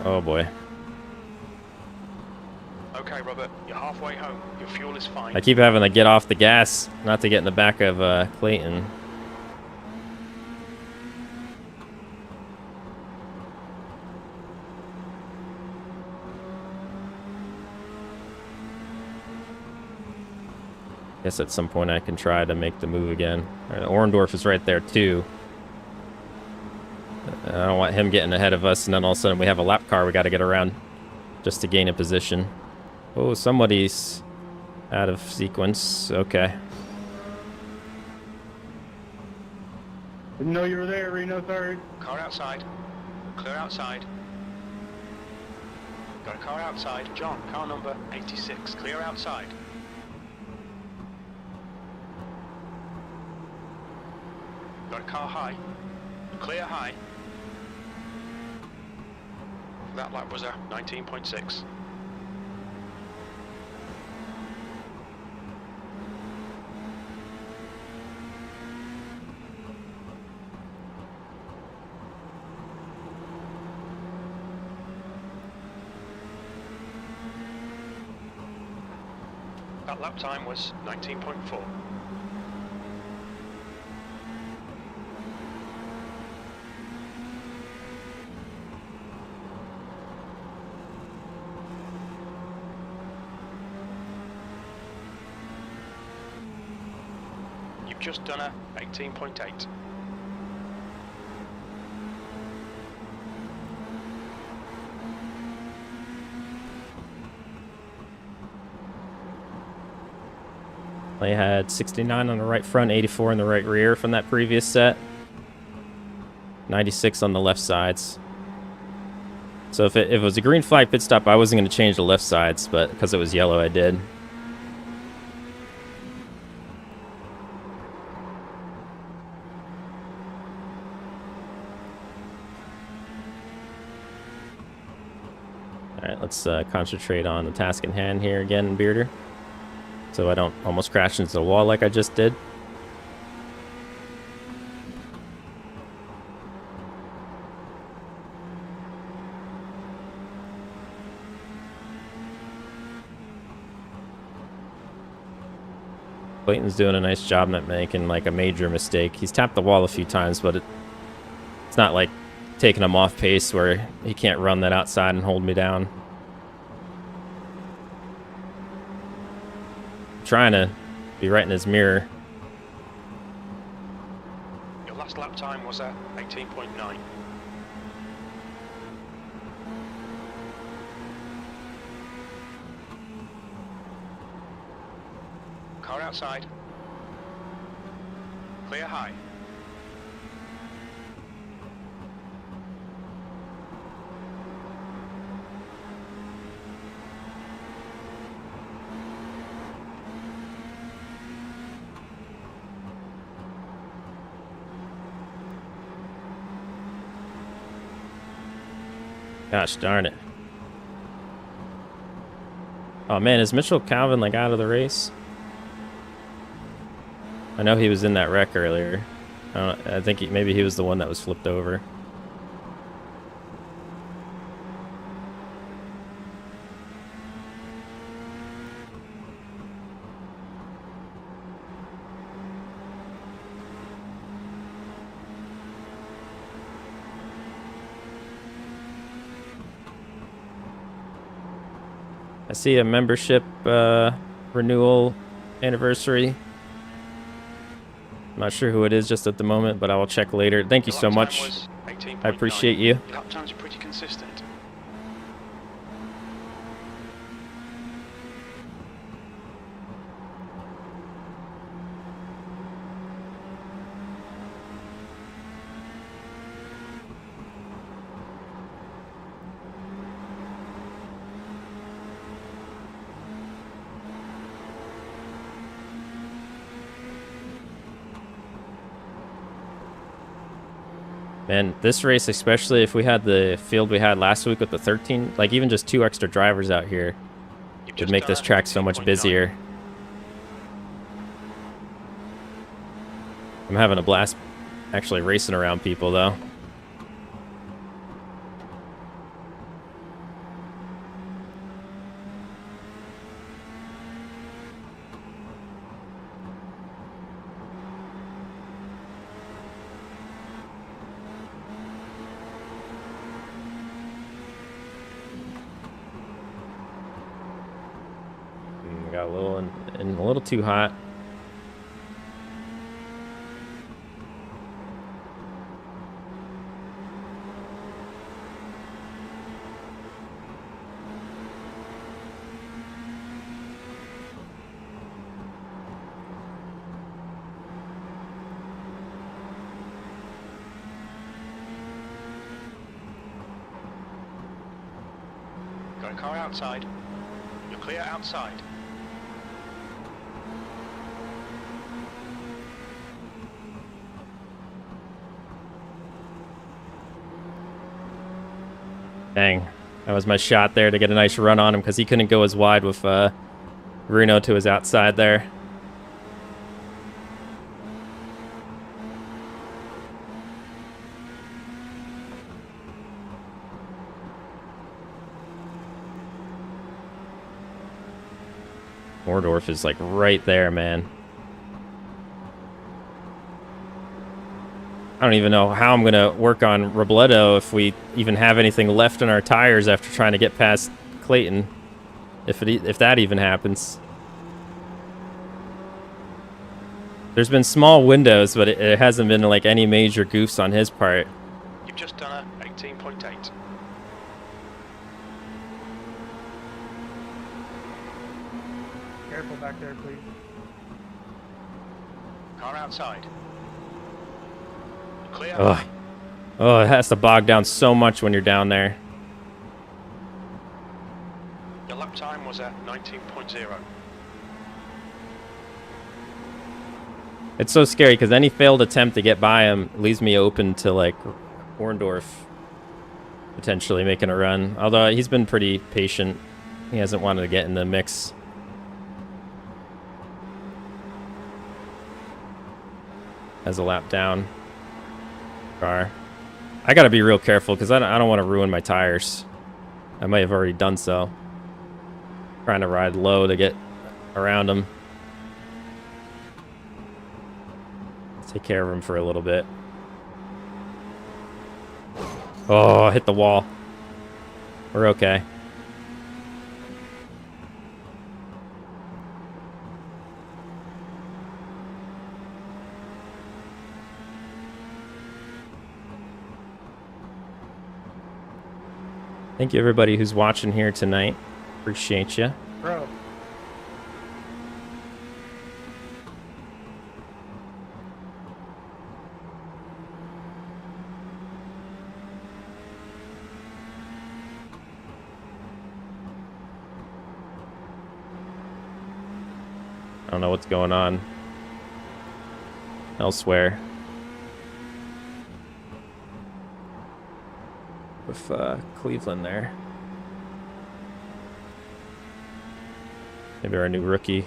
Oh boy. Okay, Robert, you're halfway home. Your fuel is fine. I keep having to get off the gas, not to get in the back of Clayton. Guess at some point I can try to make the move again. All right, Orendorff is right there too. I don't want him getting ahead of us, and then all of a sudden we have a lap car we got to get around just to gain a position. Oh, somebody's out of sequence. Okay. Didn't know you were there, Reno, sorry. Car outside. Clear outside. Got a car outside. John, car number 86. Clear outside. Got a car high. Clear high. That lap was a 19.6. That lap time was 19.4. You've just done a 18.8. They had 69 on the right front, 84 in the right rear from that previous set. 96 on the left sides. So if it was a green flag pit stop, I wasn't going to change the left sides, but because it was yellow, I did. All right, let's concentrate on the task in hand here again, Bearder, so I don't almost crash into the wall like I just did. Clayton's doing a nice job not making like a major mistake. He's tapped the wall a few times, but it's not like taking him off pace where he can't run that outside and hold me down. Trying to be right in his mirror. Your last lap time was at 18.9. Car outside. Clear high. Gosh darn it. Oh man, is Mitchell Calvin like out of the race? I know he was in that wreck earlier. I think maybe he was the one that was flipped over. I see a membership renewal anniversary. I'm not sure who it is just at the moment, but I will check later. Thank you so much. I appreciate you. Lap times are pretty consistent. Man, this race, especially if we had the field we had last week with the 13, like even just 2 extra drivers out here, would make this track so much busier. I'm having a blast actually racing around people though. Got a little and a little too hot. Got a car outside. You're clear outside. Dang, that was my shot there to get a nice run on him because he couldn't go as wide with Bruno to his outside there. Mordorf is like right there, man. I don't even know how I'm going to work on Robledo if we even have anything left in our tires after trying to get past Clayton. If that even happens. There's been small windows, but it hasn't been like any major goofs on his part. You've just done a 18.8. Careful back there, please. Car outside. Clear. Ugh. Oh, it has to bog down so much when you're down there. Your lap time was at 19.0. It's so scary because any failed attempt to get by him leaves me open to like Orndorff potentially making a run. Although he's been pretty patient. He hasn't wanted to get in the mix. Has a lap down. Car. I gotta be real careful because I don't want to ruin my tires. I might have already done so. Trying to ride low to get around him. Take care of him for a little bit. Oh, I hit the wall. We're okay. Thank you, everybody who's watching here tonight. Appreciate you. Bro. I don't know what's going on elsewhere with Cleveland there. Maybe our new rookie.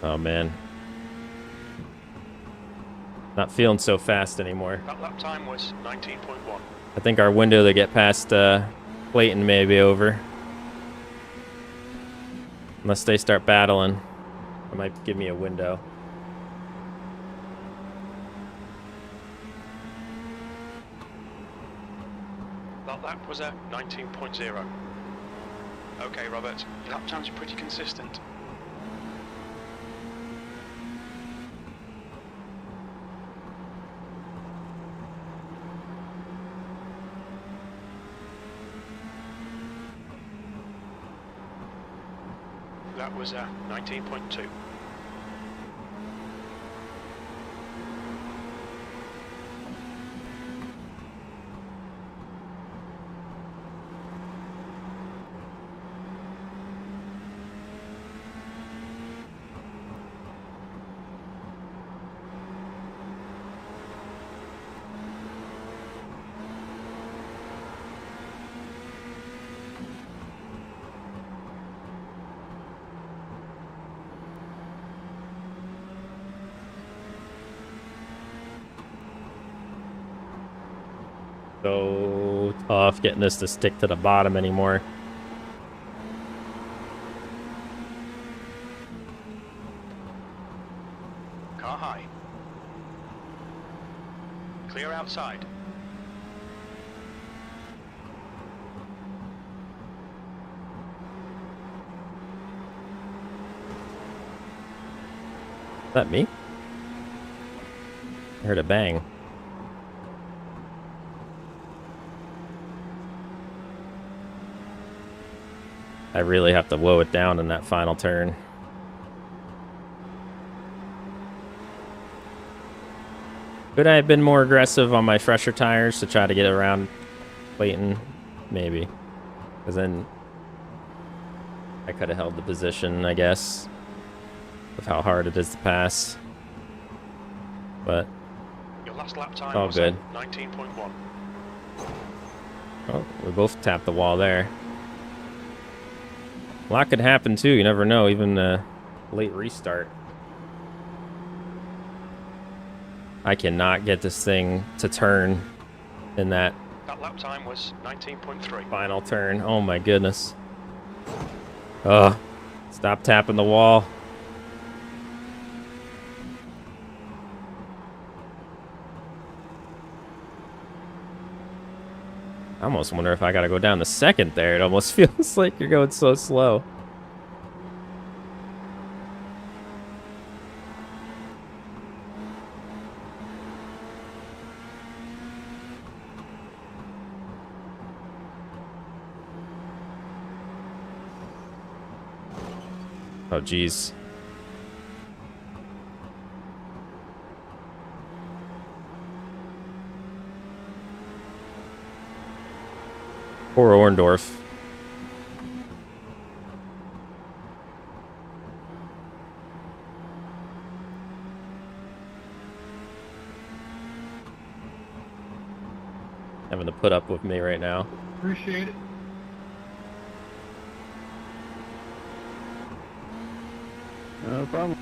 Oh man. Not feeling so fast anymore. That lap time was 19.1. I think our window to get past Clayton may be over. Unless they start battling. It might give me a window. That lap was a 19.0. Okay, Robert, your lap times are pretty consistent. That was 19.2. So tough getting this to stick to the bottom anymore. Car high. Clear outside. Is that me? I heard a bang. I really have to woe it down in that final turn. Could I have been more aggressive on my fresher tires to try to get around Clayton? Maybe. Because then I could have held the position, I guess, with how hard it is to pass. But Your last lap time all was good. 19.1. Oh, we both tapped the wall there. A lot could happen too, you never know, even a late restart. I cannot get this thing to turn in that That lap time was 19.3. final turn. Oh my goodness. Ugh. Stop tapping the wall. I almost wonder if I gotta go down the second there. It almost feels like you're going so slow. Oh, geez. Poor Orndorff. Having to put up with me right now. Appreciate it. No problem.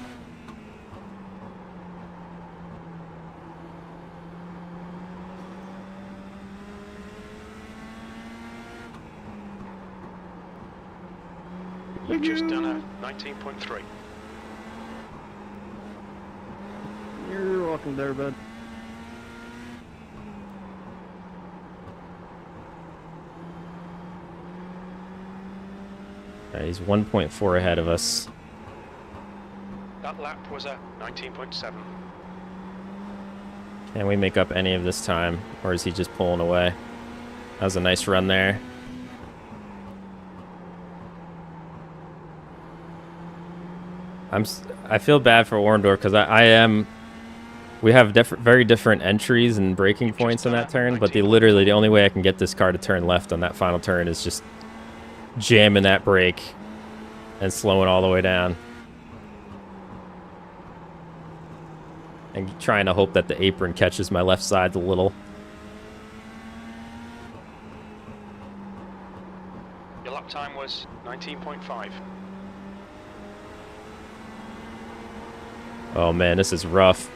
just done a 19.3. You're welcome there, bud. He's 1.4 ahead of us. That lap was a 19.7. Can we make up any of this time, or is he just pulling away? That was a nice run there. I feel bad for Orndorff because we have very different entries and braking points in that turn, but literally the only way I can get this car to turn left on that final turn is just jamming that brake and slowing all the way down. And trying to hope that the apron catches my left side a little. Your lap time was 19.5. Oh man, this is rough.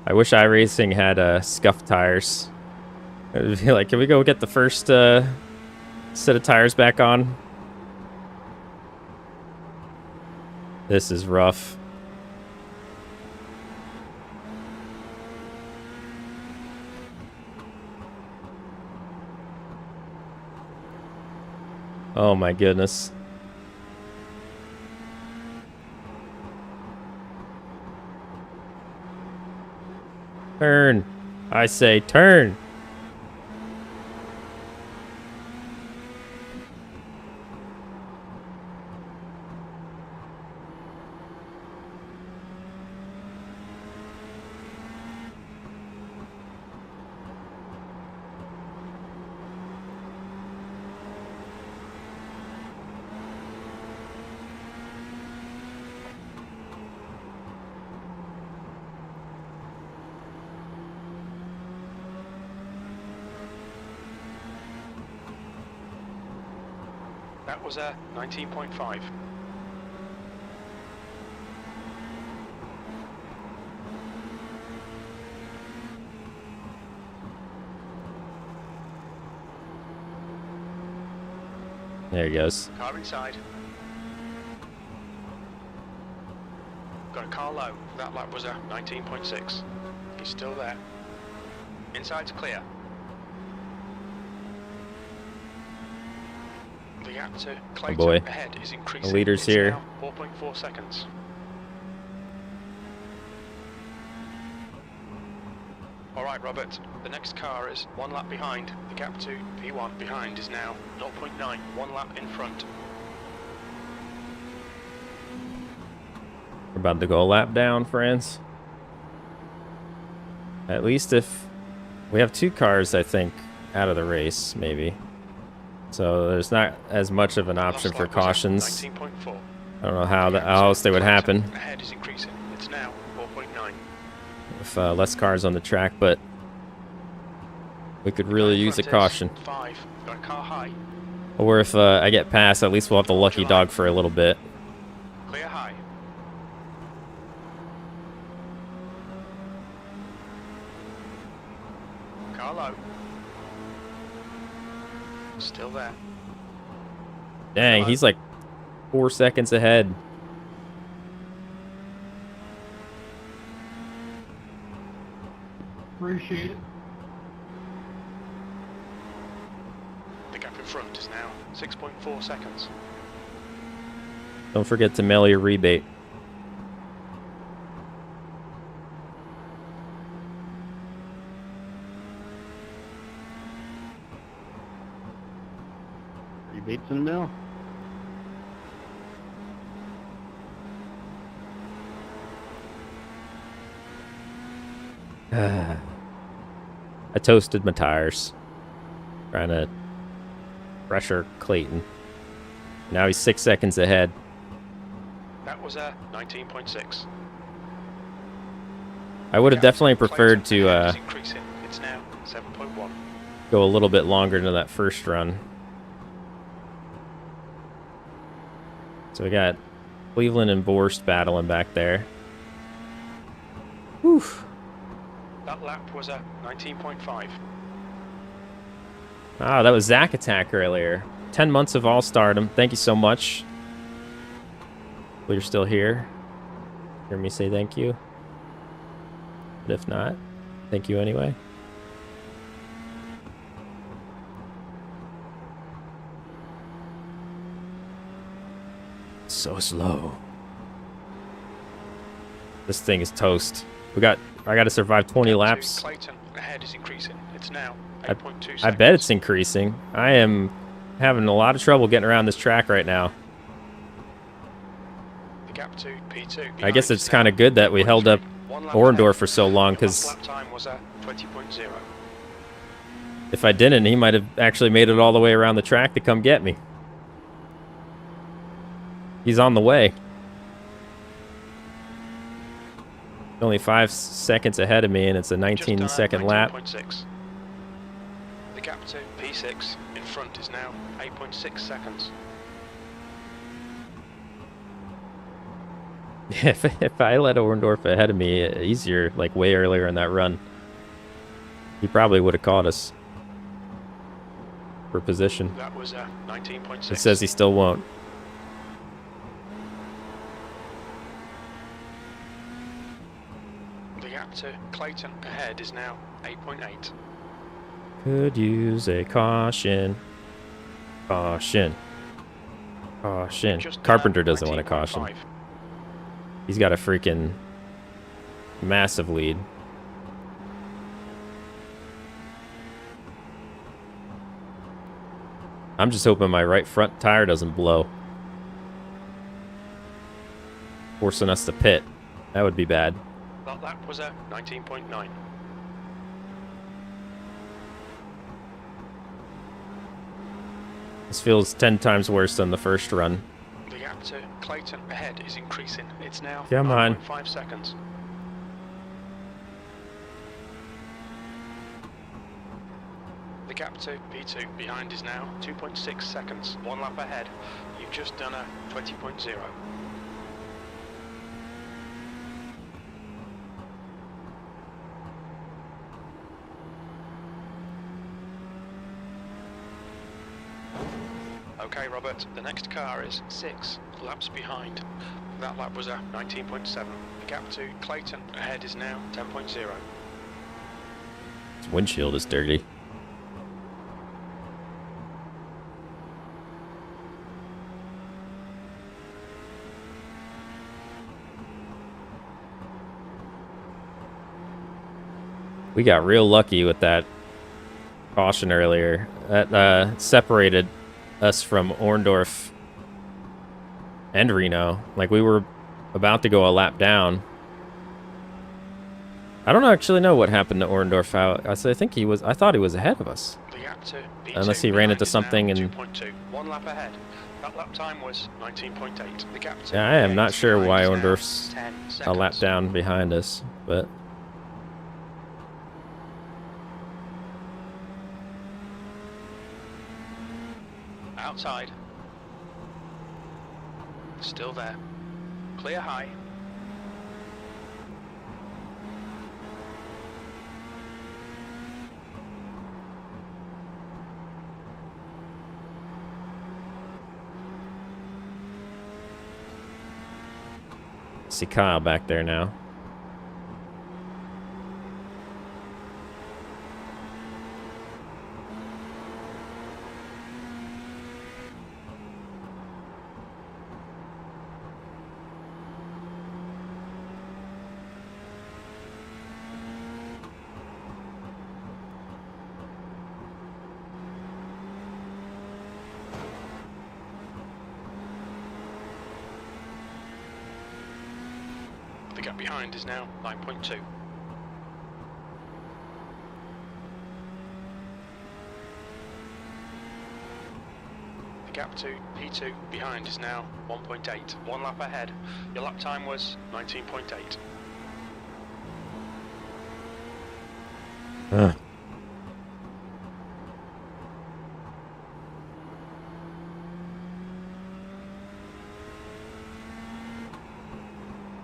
I wish iRacing had scuffed tires. I'd be like, can we go get the first set of tires back on? This is rough. Oh my goodness. Turn. I say turn. That was a 19.5. There he goes. Car inside. Got a car low. That lap was a 19.6. He's still there. Inside's clear. The gap to Clayton boy. ahead is increasing. The leader's It's here. now 4.4 seconds. Alright, Robert. The next car is 1 lap behind. The gap to P1 behind is now 0.9. 1 lap in front. We're about to go a lap down, friends. At least if we have 2 cars, I think, out of the race, maybe. So there's not as much of an option for cautions. 19.4. I don't know how else they would happen Ahead is increasing. It's now 4.9. with less cars on the track, but we could really use a caution. 5. Got a car high. Or if I get past, at least we'll have the lucky dog for a little bit. Clear high. Car low. Still there. Dang, he's like 4 seconds ahead. Appreciate it. The gap in front is now 6.4 seconds. Don't forget to mail your rebate. Rebates in the mail. I toasted my tires. Trying to pressure Clayton. Now he's 6 seconds ahead. That was a 19.6. I would have definitely preferred Clayton to ahead is increasing. It's now 7.1. go a little bit longer into that first run. So we got Cleveland and Borst battling back there. Whew. That lap was a 19.5. Ah, that was Zack Attack earlier. 10 months of All-Stardom. Thank you so much. Well, you're still here. Hear me say thank you. But if not, thank you anyway. So slow. This thing is toast. I got to survive 20 laps. Clayton, ahead is increasing. It's now 8.2 seconds. I bet it's increasing. I am having a lot of trouble getting around this track right now. The gap to P2. I guess it's kind of good that we held up Orndorff for so long, because lap time was 20.0. if I didn't, he might have actually made it all the way around the track to come get me. He's on the way. Only 5 seconds ahead of me, and it's a 19-second lap. 19.6. The gap to P6 in front is now 8.6 seconds. If I let Orndorff ahead of me easier, like way earlier in that run, he probably would have caught us for position. That was 19.6. It says he still won't. The gap to Clayton ahead is now 8.8. Could use a caution. Caution. Caution. Just Carpenter doesn't want a caution. 19.5. He's got a freaking massive lead. I'm just hoping my right front tire doesn't blow, forcing us to pit. That would be bad. That lap was 19.9. This feels 10 times worse than the first run. The gap to Clayton ahead is increasing. It's now Come on. 9.5 seconds. The gap to P2 behind is now 2.6 seconds. 1 lap ahead. You've just done a 20.0. Okay, Robert, the next car is 6 laps behind. That lap was 19.7. The gap to Clayton ahead is now 10.0. His windshield is dirty. We got real lucky with that caution earlier. That separated us from Orndorff and Reno. Like, we were about to go a lap down. I don't actually know what happened to Orndorff. I thought he was ahead of us. The gap to P2 Unless he ran behind into is now something and 2.2. 1 lap ahead. That lap time was 19.8. The gap to yeah, I am not P8 sure behind why is now Orndorff's 10 a lap seconds. down behind us, but Outside. Still there. Clear high. see Kyle back there now. The gap behind is now 9.2. The gap to P2 behind is now 1.8. 1 lap ahead. Your lap time was 19.8.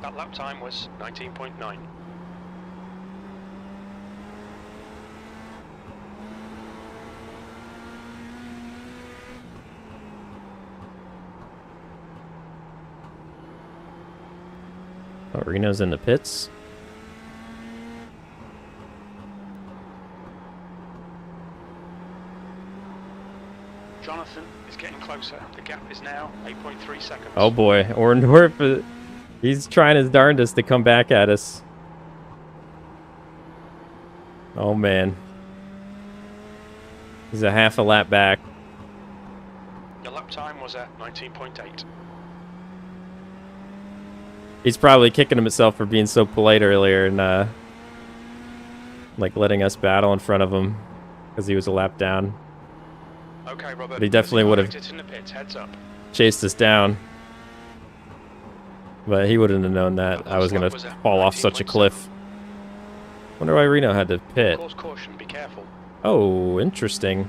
That lap time was 19.9. Oh, Reno's in the pits. Jonathan is getting closer. The gap is now 8.3 seconds. Oh boy, Orndorff, he's trying his darndest to come back at us. Oh man. He's a half a lap back. The lap time was at 19.8. He's probably kicking himself for being so polite earlier and like letting us battle in front of him because he was a lap down. Okay, Robert. But he definitely would have in the pits. Heads up. chased us down. But he wouldn't have known that I was going to fall off such a cliff. Wonder why Reno had to pit. Course caution, be careful. Oh, interesting.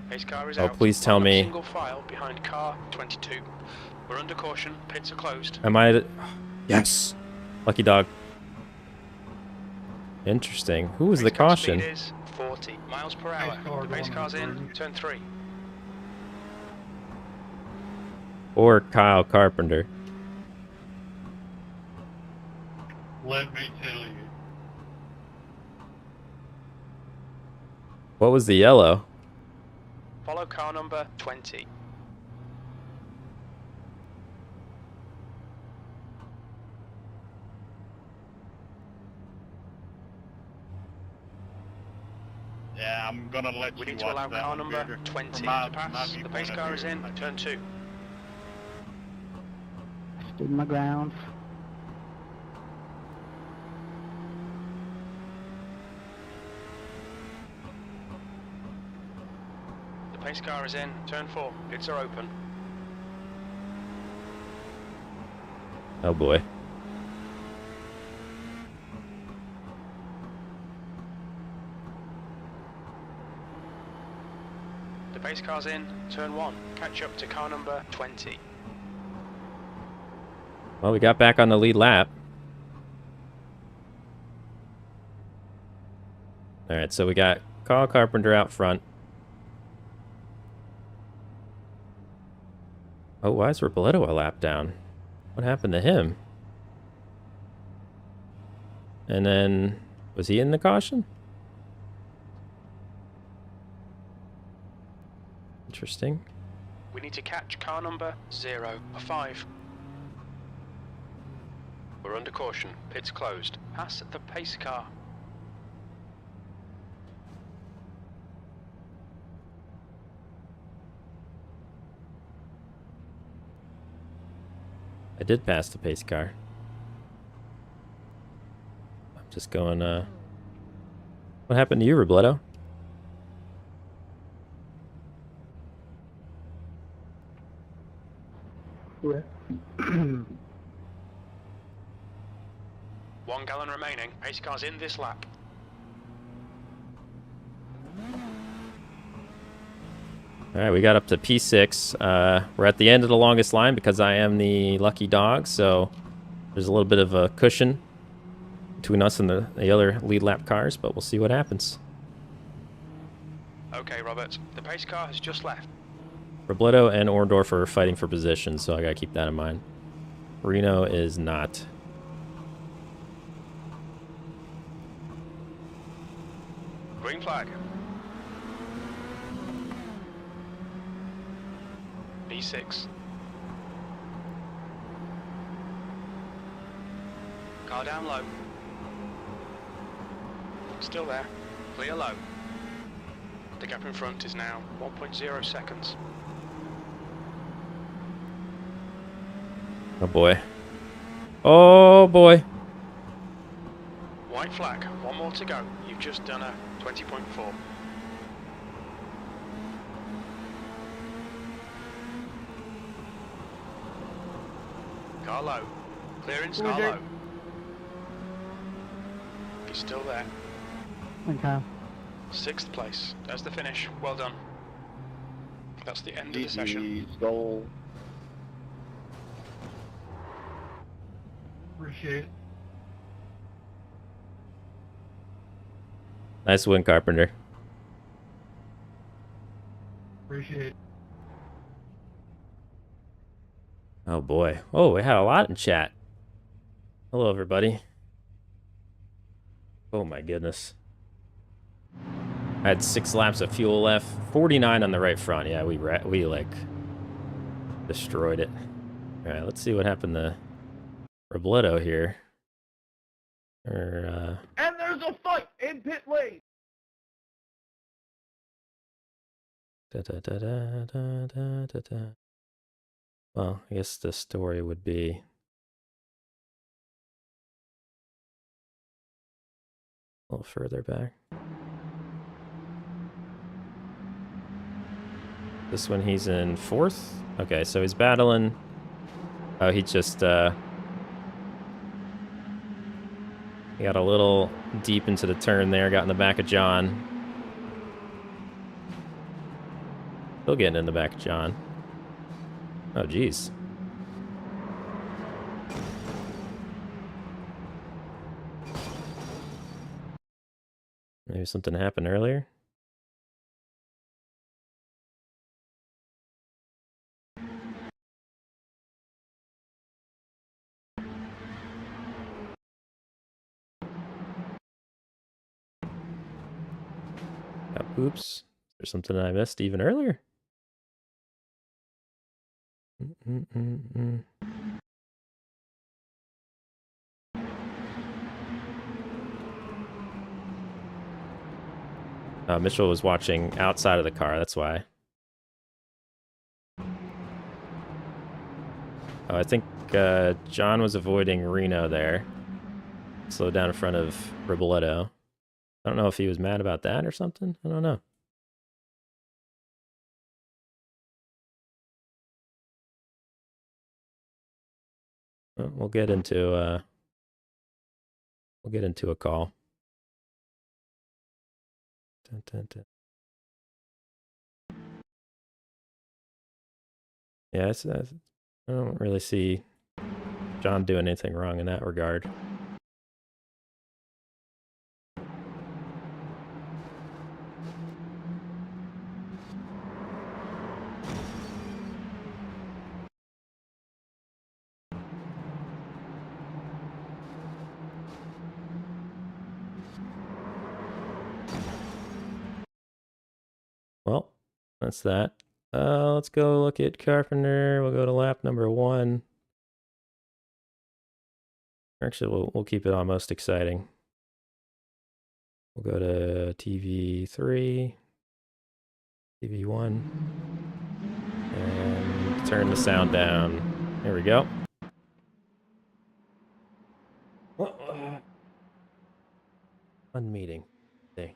Pace car is Oh, out. please tell Line up me. Single file behind car 22. We're under caution. Pits are closed. Am I... Yes. Lucky dog. Interesting. Who was the Pace car caution? Speed is 40 miles per hour. Pace car The pace going car's in. through. Turn 3. Or Kyle Carpenter. Let me tell you. What was the yellow? Follow car number 20. Yeah, I'm gonna let We you need to watch allow that car one, number Peter. 20 From my to pass. The pace viewpoint car of is view. in. Turn 2. Stood my ground. The pace car is in. Turn 4. Pits are open. Oh boy. The pace car's in. Turn 1. Catch up to car number 20. Well, we got back on the lead lap. Alright, so we got Kyle Carpenter out front. Oh, why is Robledo a lap down? What happened to him? And then, was he in the caution? Interesting. We need to catch car number 0 or 5. We're under caution. Pits closed. Pass the pace car. I did pass the pace car. I'm just going, What happened to you, Robledo? Rip. 1 gallon remaining. Pace car's in this lap. Alright, we got up to P6. We're at the end of the longest line because I am the lucky dog, so there's a little bit of a cushion between us and the other lead lap cars, but we'll see what happens. Okay, Robert. The pace car has just left. Robledo and Orndorff are fighting for position, so I gotta keep that in mind. Reno is not. Green flag. B6. Car down low. Still there. Clear low. The gap in front is now 1.0 seconds. Oh boy. Oh boy. White flag. 1 more to go. You've just done a 20.4. Car low. Clearance, car low. He's still there. Okay. 6th place. There's the finish. Well done. That's the end of the session. GG's goal. Appreciate it. Nice win, Carpenter. Appreciate it. Oh boy. Oh, we had a lot in chat. Hello, everybody. Oh my goodness. I had 6 laps of fuel left. 49 on the right front. Yeah, we like destroyed it. All right, let's see what happened to Robledo here. And there's a fight in pit lane. Well, I guess the story would be a little further back. This one he's in 4th? Okay, so he's battling. Oh, he just, he got a little deep into the turn there, got in the back of John. Still getting in the back of John. Oh, geez. Maybe something happened earlier. Oops. There's something I missed even earlier. Mitchell was watching outside of the car, that's why. Oh, I think John was avoiding Reno there. Slowed down in front of Robledo. I don't know if he was mad about that or something. I don't know. Well, we'll get into a call. Dun, dun, dun. Yeah, I don't really see John doing anything wrong in that regard. Well, that's that. Let's go look at Carpenter. We'll go to lap number 1. Actually, we'll keep it on most exciting. We'll go to TV3, TV1, and turn the sound down. There we go. Fun meeting. Okay.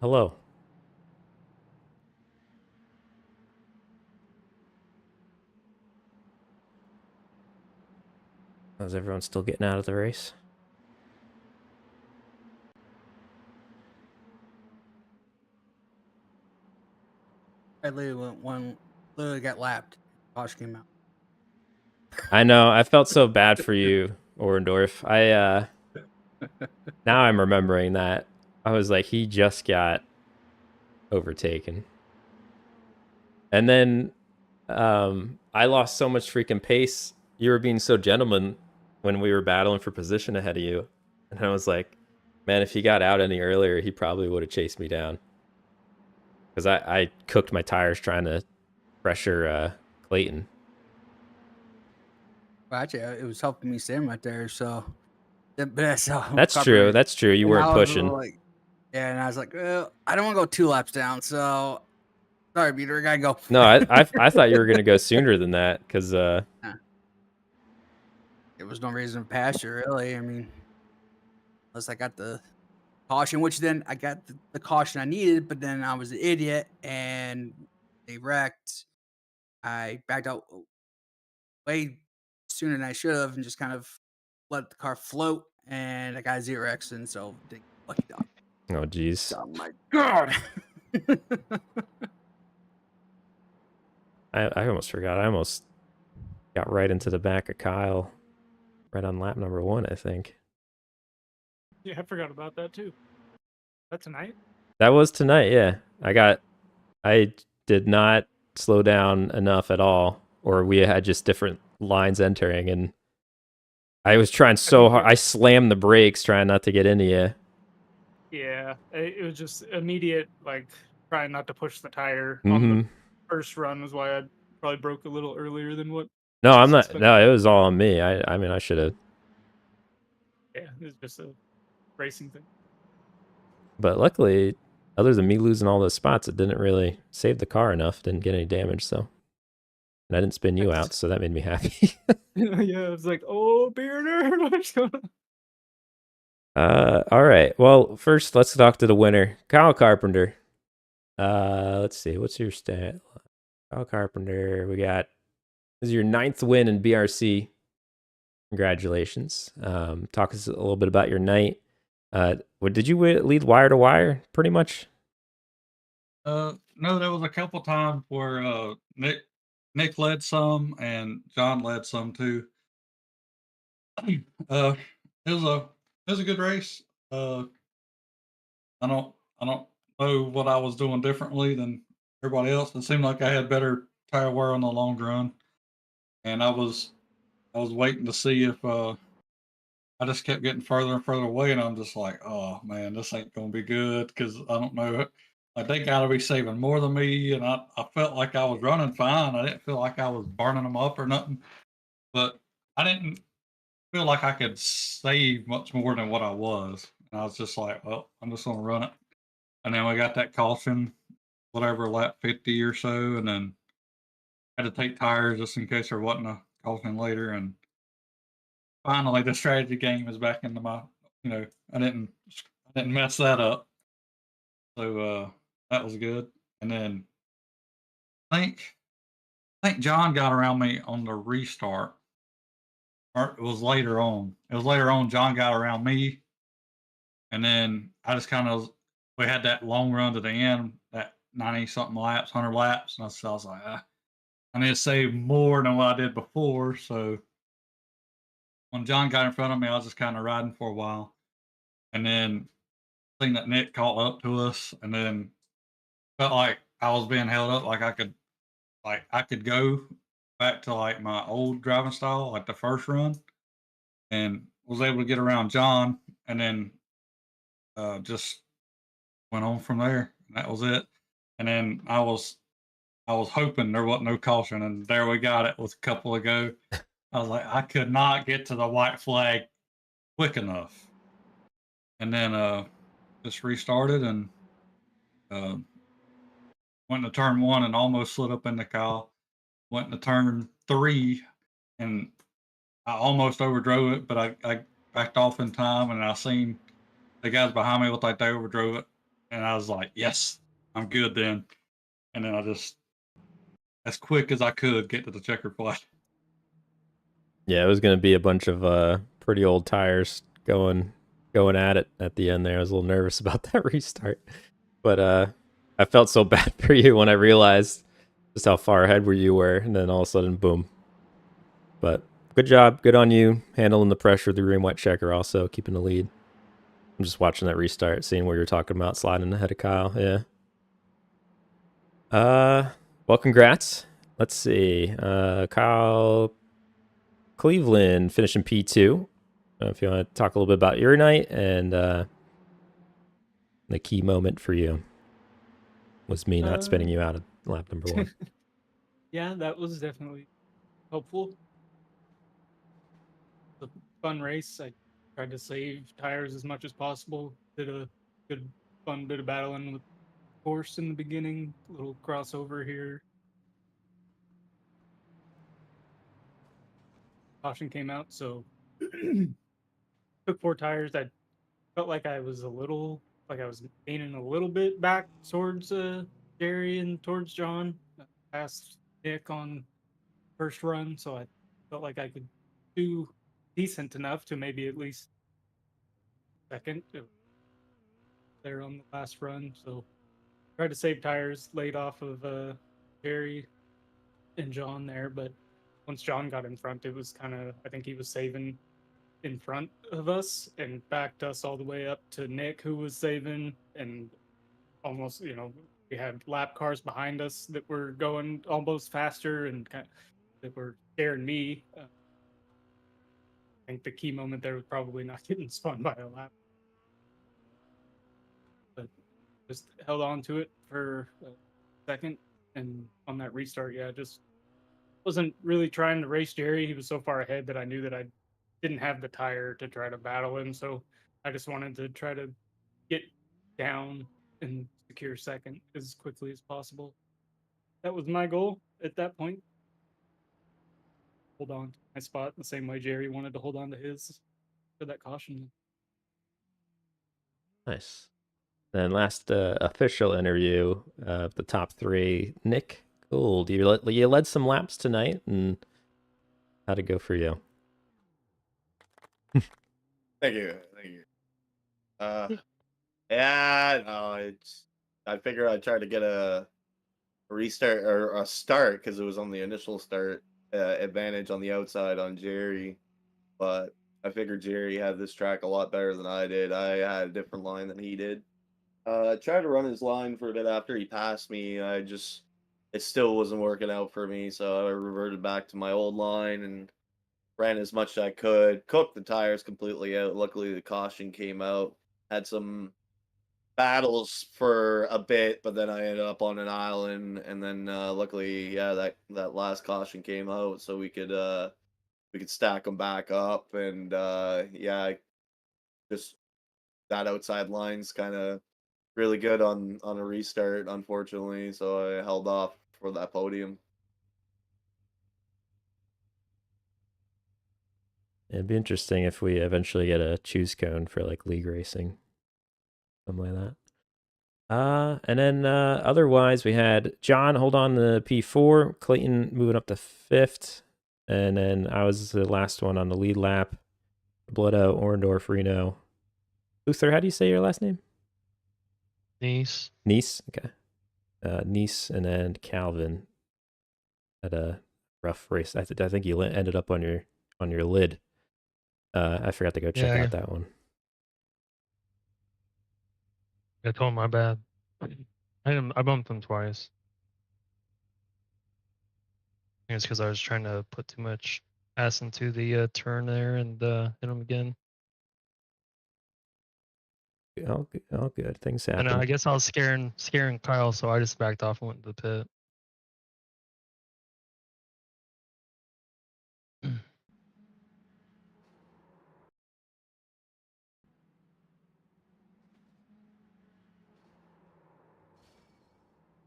Hello. Is everyone still getting out of the race? I literally got lapped. Bosch came out. I know. I felt so bad for you, Orendorff. Now I'm remembering that. I was like, he just got overtaken. And then I lost so much freaking pace. You were being so gentleman when we were battling for position ahead of you. And I was like, man, if he got out any earlier, he probably would have chased me down. Because I cooked my tires trying to pressure Clayton. Well, actually, it was helping me stand right there. So, but That's true. That's true. You weren't pushing. Yeah, and I was like, well, I don't want to go 2 laps down. So, sorry, Peter, I gotta go. No, I thought you were gonna go sooner than that because there was no reason to pass you, really. I mean, unless I got the caution, which then I got the caution I needed, but then I was an idiot and they wrecked. I backed out way sooner than I should have and just kind of let the car float, and I got a 0x, and so lucky dog. Oh, geez. Oh my god. I almost forgot. I almost got right into the back of Kyle right on lap number 1, I think. Yeah, I forgot about that too. That's tonight? That was tonight, yeah. I did not slow down enough at all, or we had just different lines entering, and I was trying so hard. I slammed the brakes trying not to get into you. Yeah, it was just immediate, like, trying not to push the tire on Mm-hmm. the first run was why I probably broke a little earlier than what No, I'm was not. expected. No, it was all on me. I mean, I should have. Yeah, it was just a racing thing. But luckily, other than me losing all those spots, it didn't really save the car enough. Didn't get any damage, so. And I didn't spin you out, so that made me happy. Yeah, I was like, oh, Bearder, what's going on? All right. Well, first, let's talk to the winner, Kyle Carpenter. Let's see. What's your stat? Kyle Carpenter. This is your 9th win in BRC. Congratulations. Talk us a little bit about your night. Did you lead wire to wire pretty much? No, there was a couple times where Nick led some and John led some too. It was a good race. I don't know what I was doing differently than everybody else. It seemed like I had better tire wear on the long run, and I was waiting to see if I just kept getting further and further away, and I'm just like, oh man, this ain't gonna be good because I don't know. Like they gotta be saving more than me, and I felt like I was running fine. I didn't feel like I was burning them up or nothing, but I didn't feel like I could save much more than what I was. And I was just like, well, I'm just gonna run it. And then we got that caution, whatever, lap 50 or so, and then had to take tires just in case there wasn't a caution later. And finally, the strategy game is back into my, I didn't mess that up. So that was good. And then I think John got around me on the restart. Or it was later on. It was later on. John got around me, and then I just kind of we had that long run to the end, that 90 something laps, 100 laps, and I was like, I need to save more than what I did before. So when John got in front of me, I was just kind of riding for a while, and then seen that Nick caught up to us, and then felt like I was being held up, like I could go back to like my old driving style, like the first run, and was able to get around John, and then just went on from there. And that was it. And then I was hoping there wasn't no caution, and there we got it with a couple to go. I was like, I could not get to the white flag quick enough, and then just restarted and uh, went to turn one and almost slid up in the cow. Went to turn three and I almost overdrove it, but I backed off in time, and I seen the guys behind me looked like they overdrove it, and I was like, yes, I'm good then. And then I just, as quick as I could, get to the checker flag. Yeah, it was going to be a bunch of pretty old tires going at it at the end there. I was a little nervous about that restart. But I felt so bad for you when I realized just how far ahead where you were, and then all of a sudden, boom. But good job. Good on you handling the pressure of the green white checker, also keeping the lead. I'm just watching that restart, seeing where you're talking about sliding ahead of Kyle. Yeah. Well, congrats. Let's see. Kyle Cleveland finishing P2. If you want to talk a little bit about your night and the key moment for you was me not spinning you out of lap number 1. Yeah, that was definitely helpful. A fun race. I tried to save tires as much as possible. Did a good, fun bit of battling with horse in the beginning. A little crossover here. Caution came out, so took 4 tires. I felt like I was gaining a little bit back towards Jerry and towards John. Past Nick on first run, so I felt like I could do decent enough to maybe at least second there on the last run. So tried to save tires, laid off of Jerry and John there, but once John got in front, it was kind of, I think he was saving in front of us and backed us all the way up to Nick, who was saving, and almost, we had lap cars behind us that were going almost faster and that were scaring me. I think the key moment there was probably not getting spun by a lap. But just held on to it for a second, and on that restart, just wasn't really trying to race Jerry. He was so far ahead that I knew that I didn't have the tire to try to battle him, so I just wanted to try to get down and secure second as quickly as possible. That was my goal at that point. Hold on to my spot the same way Jerry wanted to hold on to his for that caution. Nice. Then last official interview of the top 3, Nick Gould. You led some laps tonight, and how'd it go for you? Thank you. Yeah, no, I figure I'd try to get a restart or a start because it was on the initial start advantage on the outside on Jerry, but I figured Jerry had this track a lot better than I did. I had a different line than he did. I tried to run his line for a bit after he passed me. It still wasn't working out for me, so I reverted back to my old line and ran as much as I could, cooked the tires completely out. Luckily, the caution came out. Had some battles for a bit, but then I ended up on an island, and then luckily, that last caution came out, so we could stack them back up, and just that outside line's kind of really good on a restart, unfortunately, so I held off for that podium. It'd be interesting if we eventually get a choose cone for like league racing, something like that. And then otherwise we had John hold on the P4, Clayton moving up to 5th, and then I was the last one on the lead lap. Bloodo, Orendorf, Reno. Luther, how do you say your last name? Nice. Nice, okay. Nice, and then Calvin had a rough race. I think you ended up on your lid. I forgot to go check out that one. I told him my bad. I bumped him twice. I think it's because I was trying to put too much ass into the turn there and hit him again. All good. Things happen. And I guess I was scaring Kyle, so I just backed off and went to the pit.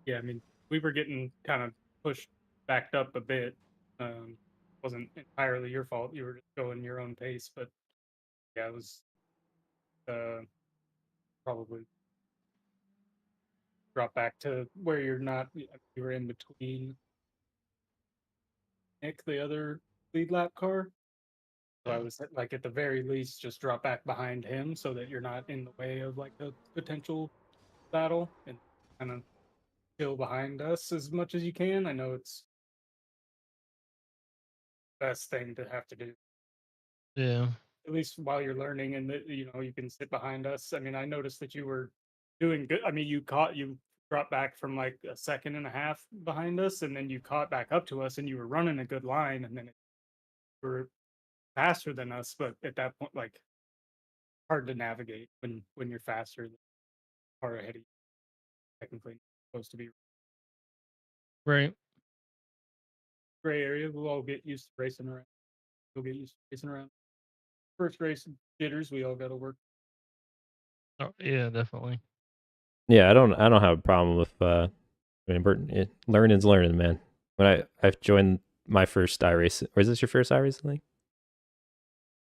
Yeah, I mean, we were getting kind of pushed backed up a bit. Wasn't entirely your fault. You were just going your own pace, but yeah, it was probably drop back to where you're not. You were in between Nick, the other lead lap car. So I was like, at the very least, just drop back behind him so that you're not in the way of like a potential battle, and kind of chill behind us as much as you can. I know it's the best thing to have to do. Yeah. At least while you're learning, and that you can sit behind us. I mean, I noticed that you were doing good. I mean, you dropped back from like a second and a half behind us, and then you caught back up to us, and you were running a good line, and then you were faster than us. But at that point, like, hard to navigate when you're faster than far ahead of you. Technically supposed to be Right. gray area. We'll all get used to racing around. We'll get used to racing around. First race jitters, we all got to work. Oh, yeah, definitely. Yeah, I don't have a problem with learning's learning, man. When I've joined my first iRacing, or is this your first iRacing league?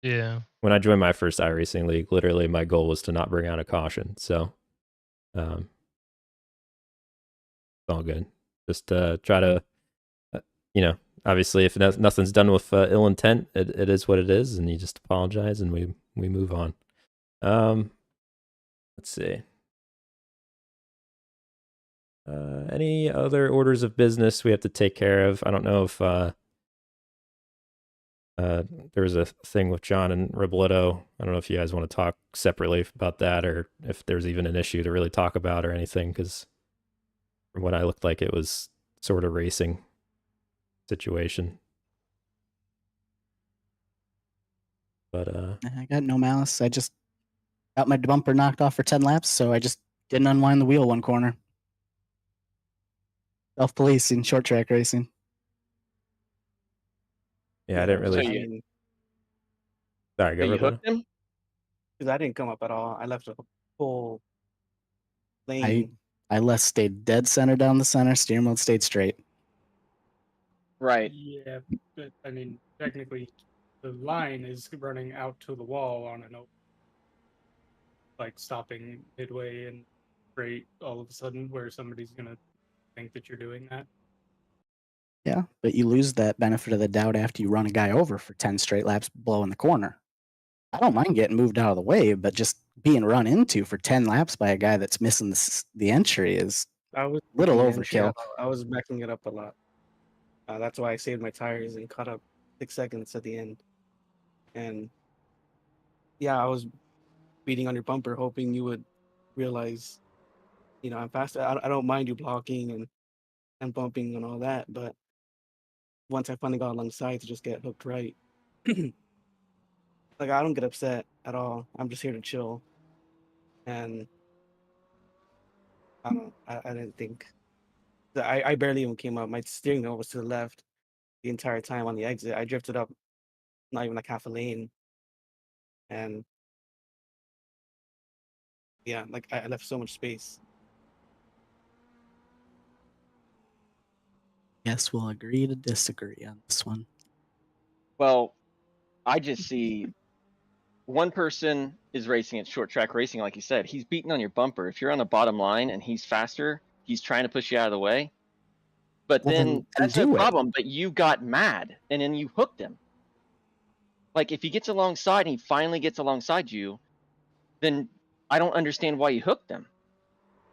Yeah. When I joined my first iRacing league, literally my goal was to not bring out a caution. So, it's all good. Just try to, obviously, if nothing's done with ill intent, it is what it is, and you just apologize, and we move on. Let's see. Any other orders of business we have to take care of? I don't know if There was a thing with John and Robledo. I don't know if you guys want to talk separately about that, or if there's even an issue to really talk about or anything, because from what I looked like, it was sort of racing situation. But I got no malice. I just got my bumper knocked off for 10 laps, so I just didn't unwind the wheel one corner. Self-policing, short track racing. yeah, I didn't So really. you, Sorry, so go you Robledo. hooked him? Because I didn't come up at all. I left a full lane. I left stayed dead center down the center. Steering wheel stayed straight. Right. Yeah, but I mean, technically, the line is running out to the wall on an open, like stopping midway and straight all of a sudden, where somebody's gonna think that you're doing that. Yeah, but you lose that benefit of the doubt after you run a guy over for 10 straight laps blowing the corner. I don't mind getting moved out of the way, but just being run into for 10 laps by a guy that's missing the entry is I was little backing the entry overkill. up. I was backing it up a lot. That's why I saved my tires and caught up 6 seconds at the end. And yeah, I was beating on your bumper, hoping you would realize, I'm faster. I don't mind you blocking and bumping and all that, but once I finally got alongside to just get hooked right, like I don't get upset at all. I'm just here to chill. And I didn't think that I barely even came up. My steering wheel was to the left the entire time on the exit. I drifted up not even like half a lane. And yeah, like I left so much space. Guess we'll agree to disagree on this one. Well, I just see one person is racing at short track racing, like you said. He's beating on your bumper. If you're on the bottom line and he's faster, he's trying to push you out of the way. But Well, then then that's do no it. problem. But you got mad and then you hooked him. Like if he gets alongside and he finally gets alongside you, then I don't understand why you hooked him.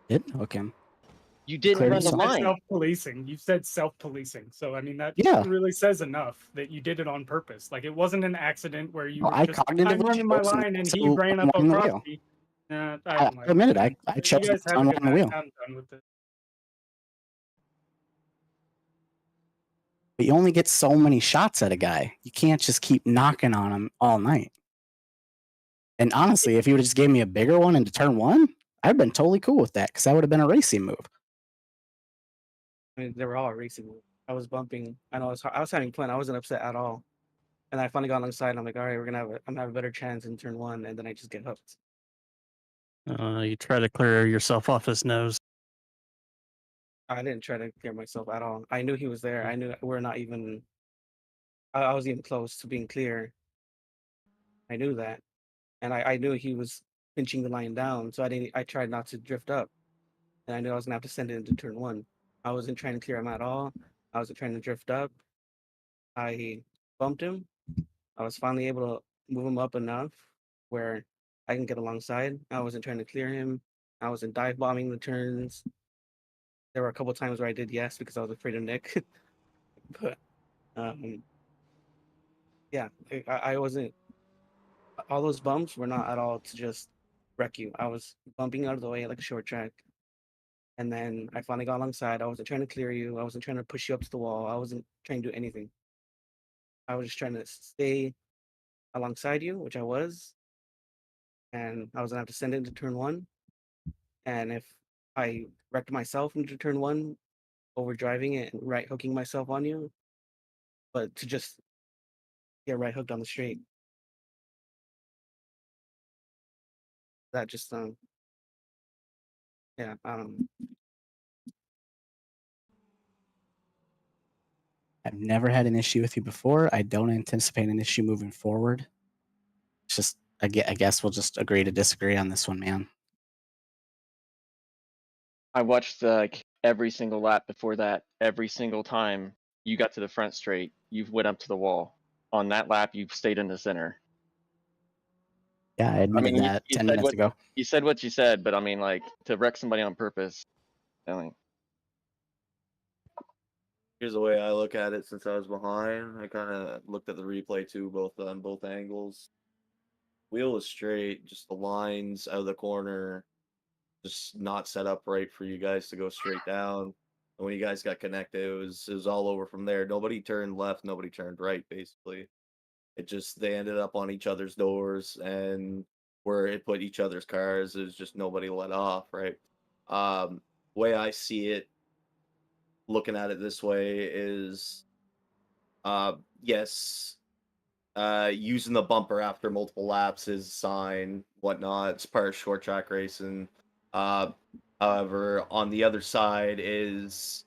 Didn't hook him. You didn't Cleared run the himself. line. Self-policing. You said self-policing, so I mean that Yeah. really says enough that you did it on purpose. Like it wasn't an accident where you Well, were I just cognitively I'm in my chose line and he to ran up unwind the across wheel. me. I don't like admit it. it. I You chose guys to have a good unwind the night. wheel. I'm done with it. But you only get so many shots at a guy. You can't just keep knocking on him all night. And honestly, if you would have just gave me a bigger one into turn one, I'd have been totally cool with that because that would have been a racing move. I mean, they were all racing. I was bumping. I know I was having fun. I wasn't upset at all. And I finally got alongside. And I'm like, all right, I'm gonna have a better chance in turn one. And then I just get hooked. You try to clear yourself off his nose. I didn't try to clear myself at all. I knew he was there. I knew we're not even. I was even close to being clear. I knew that, and I knew he was pinching the line down. So I tried not to drift up, and I knew I was gonna have to send it into turn one. I wasn't trying to clear him at all. I wasn't trying to drift up. I bumped him. I was finally able to move him up enough where I can get alongside. I wasn't trying to clear him. I wasn't dive bombing the turns. There were a couple times where I did yes because I was afraid of Nick. But yeah, I wasn't. All those bumps were not at all to just wreck you. I was bumping out of the way like a short track. And then I finally got alongside. I wasn't trying to clear you. I wasn't trying to push you up to the wall. I wasn't trying to do anything. I was just trying to stay alongside you, which I was. And I was gonna have to send it into turn one. And if I wrecked myself into turn one, overdriving it and right hooking myself on you, but to just get right hooked on the straight, that just yeah, I don't know. I've never had an issue with you before. I don't anticipate an issue moving forward. It's just, I guess we'll just agree to disagree on this one, man. I watched like every single lap before that. Every single time you got to the front straight, you went up to the wall. On that lap, you stayed in the center. Yeah, I admitted that 10 minutes ago. You said what you said, but I mean, like to wreck somebody on purpose. I mean, Here's the way I look at it since I was behind. I kind of looked at the replay too, both on both angles. Wheel was straight, just the lines out of the corner, just not set up right for you guys to go straight down. And when you guys got connected, it was all over from there. Nobody turned left, nobody turned right, basically. It just they ended up on each other's doors, and where it put each other's cars, it was just nobody let off, right? Way I see it, looking at it this way is yes, using the bumper after multiple laps is a sign, whatnot. It's part of short track racing. Uh, However, on the other side is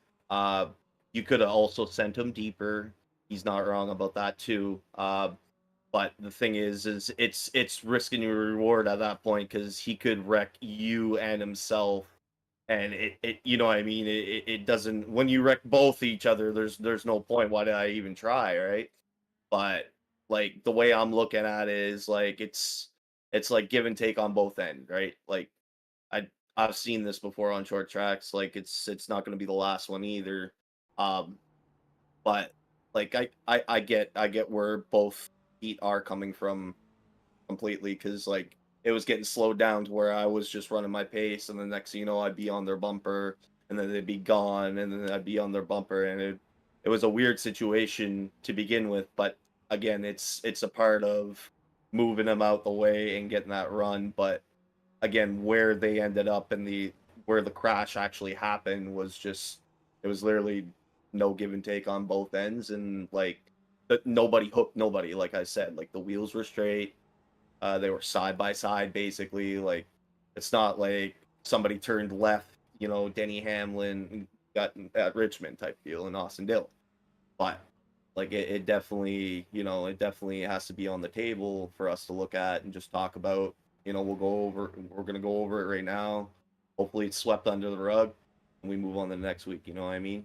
you could have also sent him deeper. He's not wrong about that too. But the thing is it's risking your reward at that point because he could wreck you and himself. And it you know what I mean, it doesn't, when you wreck both each other, there's no point. Why did I even try, right? But like the way I'm looking at it is like it's like give and take on both ends, right? Like I've seen this before on short tracks. Like it's not going to be the last one either. Um, but like I get where both feet are coming from completely, because like it was getting slowed down to where I was just running my pace, and the next thing you know, I'd be on their bumper, and then they'd be gone, and then I'd be on their bumper, and it was a weird situation to begin with. But again, it's a part of moving them out the way and getting that run. But again, where they ended up and where the crash actually happened was just, it was literally no give and take on both ends, and like nobody hooked nobody. Like I said, like the wheels were straight. They were side by side, basically. Like, it's not like somebody turned left, you know, Denny Hamlin got at Richmond type deal in Austin Dillon. But like it definitely, you know, it definitely has to be on the table for us to look at and just talk about. You know, we're gonna go over it right now. Hopefully it's swept under the rug and we move on to the next week, you know what I mean?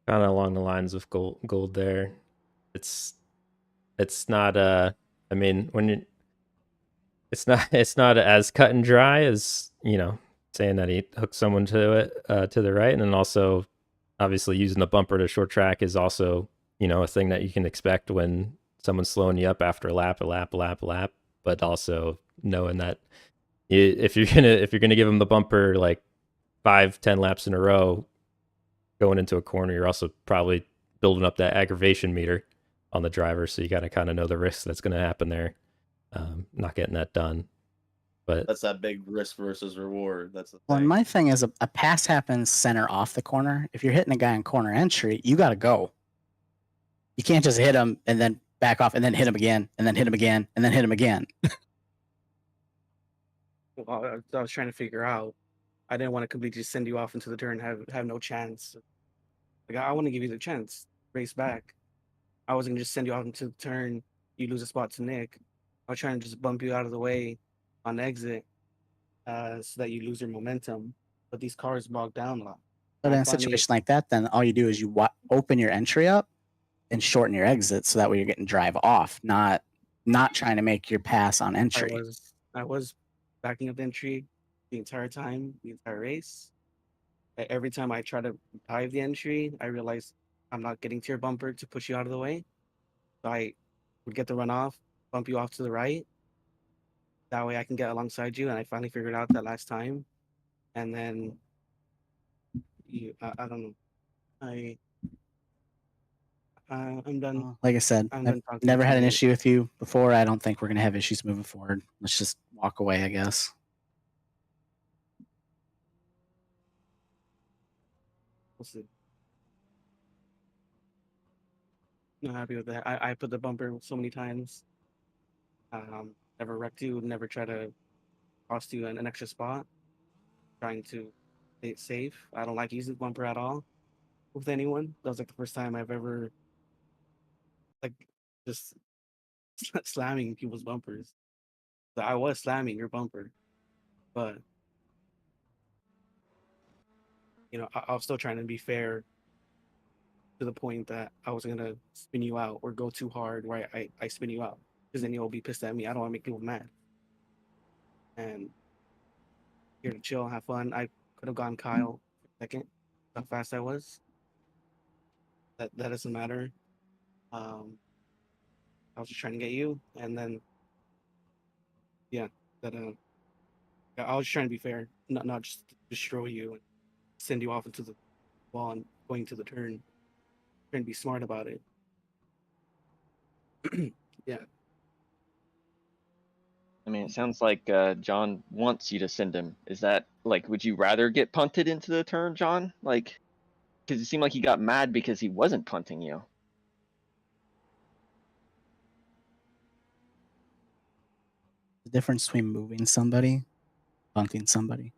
Kind of along the lines of gold there. It's not I mean, when you it's not as cut and dry as, you know, saying that he hooked someone to it to the right, and then also obviously using the bumper to short track is also, you know, a thing that you can expect when someone's slowing you up after a lap, but also knowing that if you're gonna give them the bumper like 5-10 laps in a row going into a corner, you're also probably building up that aggravation meter on the driver, so you got to kind of know the risk that's going to happen there, not getting that done. But That's that big risk versus reward. That's the Well, and thing. my thing is a pass happens center off the corner. If you're hitting a guy in corner entry, you got to go. You can't just hit him and then back off and then hit him again and then hit him again and then hit him again. Well, I was trying to figure out. I didn't want to completely send you off into the turn, have no chance. Like I want to give you the chance, race back. I wasn't gonna just send you off into the turn. You lose a spot to Nick. I was trying to just bump you out of the way on the exit, so that you lose your momentum. But these cars bog down a lot. But I in a finally- situation like that, then all you do is you open your entry up and shorten your exit, so that way you're getting drive off, not trying to make your pass on entry. I was backing up the entry the entire time, the entire race. Every time I try to dive the entry, I realize I'm not getting to your bumper to push you out of the way. So I would get the runoff, bump you off to the right. That way I can get alongside you. And I finally figured out that last time. And then I don't know. I'm done. Like I said, I'm I've done talking never to had an you. issue with you before. I don't think we're gonna have issues moving forward. Let's just walk away, I guess. We'll see. Not happy with that. I put the bumper so many times. Never wrecked you, never try to cost you an extra spot. Trying to stay safe. I don't like using the bumper at all with anyone. That was like the first time I've ever like just slamming people's bumpers. So I was slamming your bumper, but you know, I was still trying to be fair to the point that I wasn't gonna spin you out or go too hard where I spin you out, because then you'll be pissed at me. I don't want to make people mad. And here to chill, have fun. I could have gone Kyle second, how fast I was. that doesn't matter. I was just trying to get you, and then yeah, that yeah, I was trying to be fair, not just destroy you and send you off into the wall and going to the turn. Trying to be smart about it. Yeah. I mean, it sounds like John wants you to send him. Is that like, would you rather get punted into the turn, John? Like, because it seemed like he got mad because he wasn't punting you. The difference between moving somebody, punting somebody.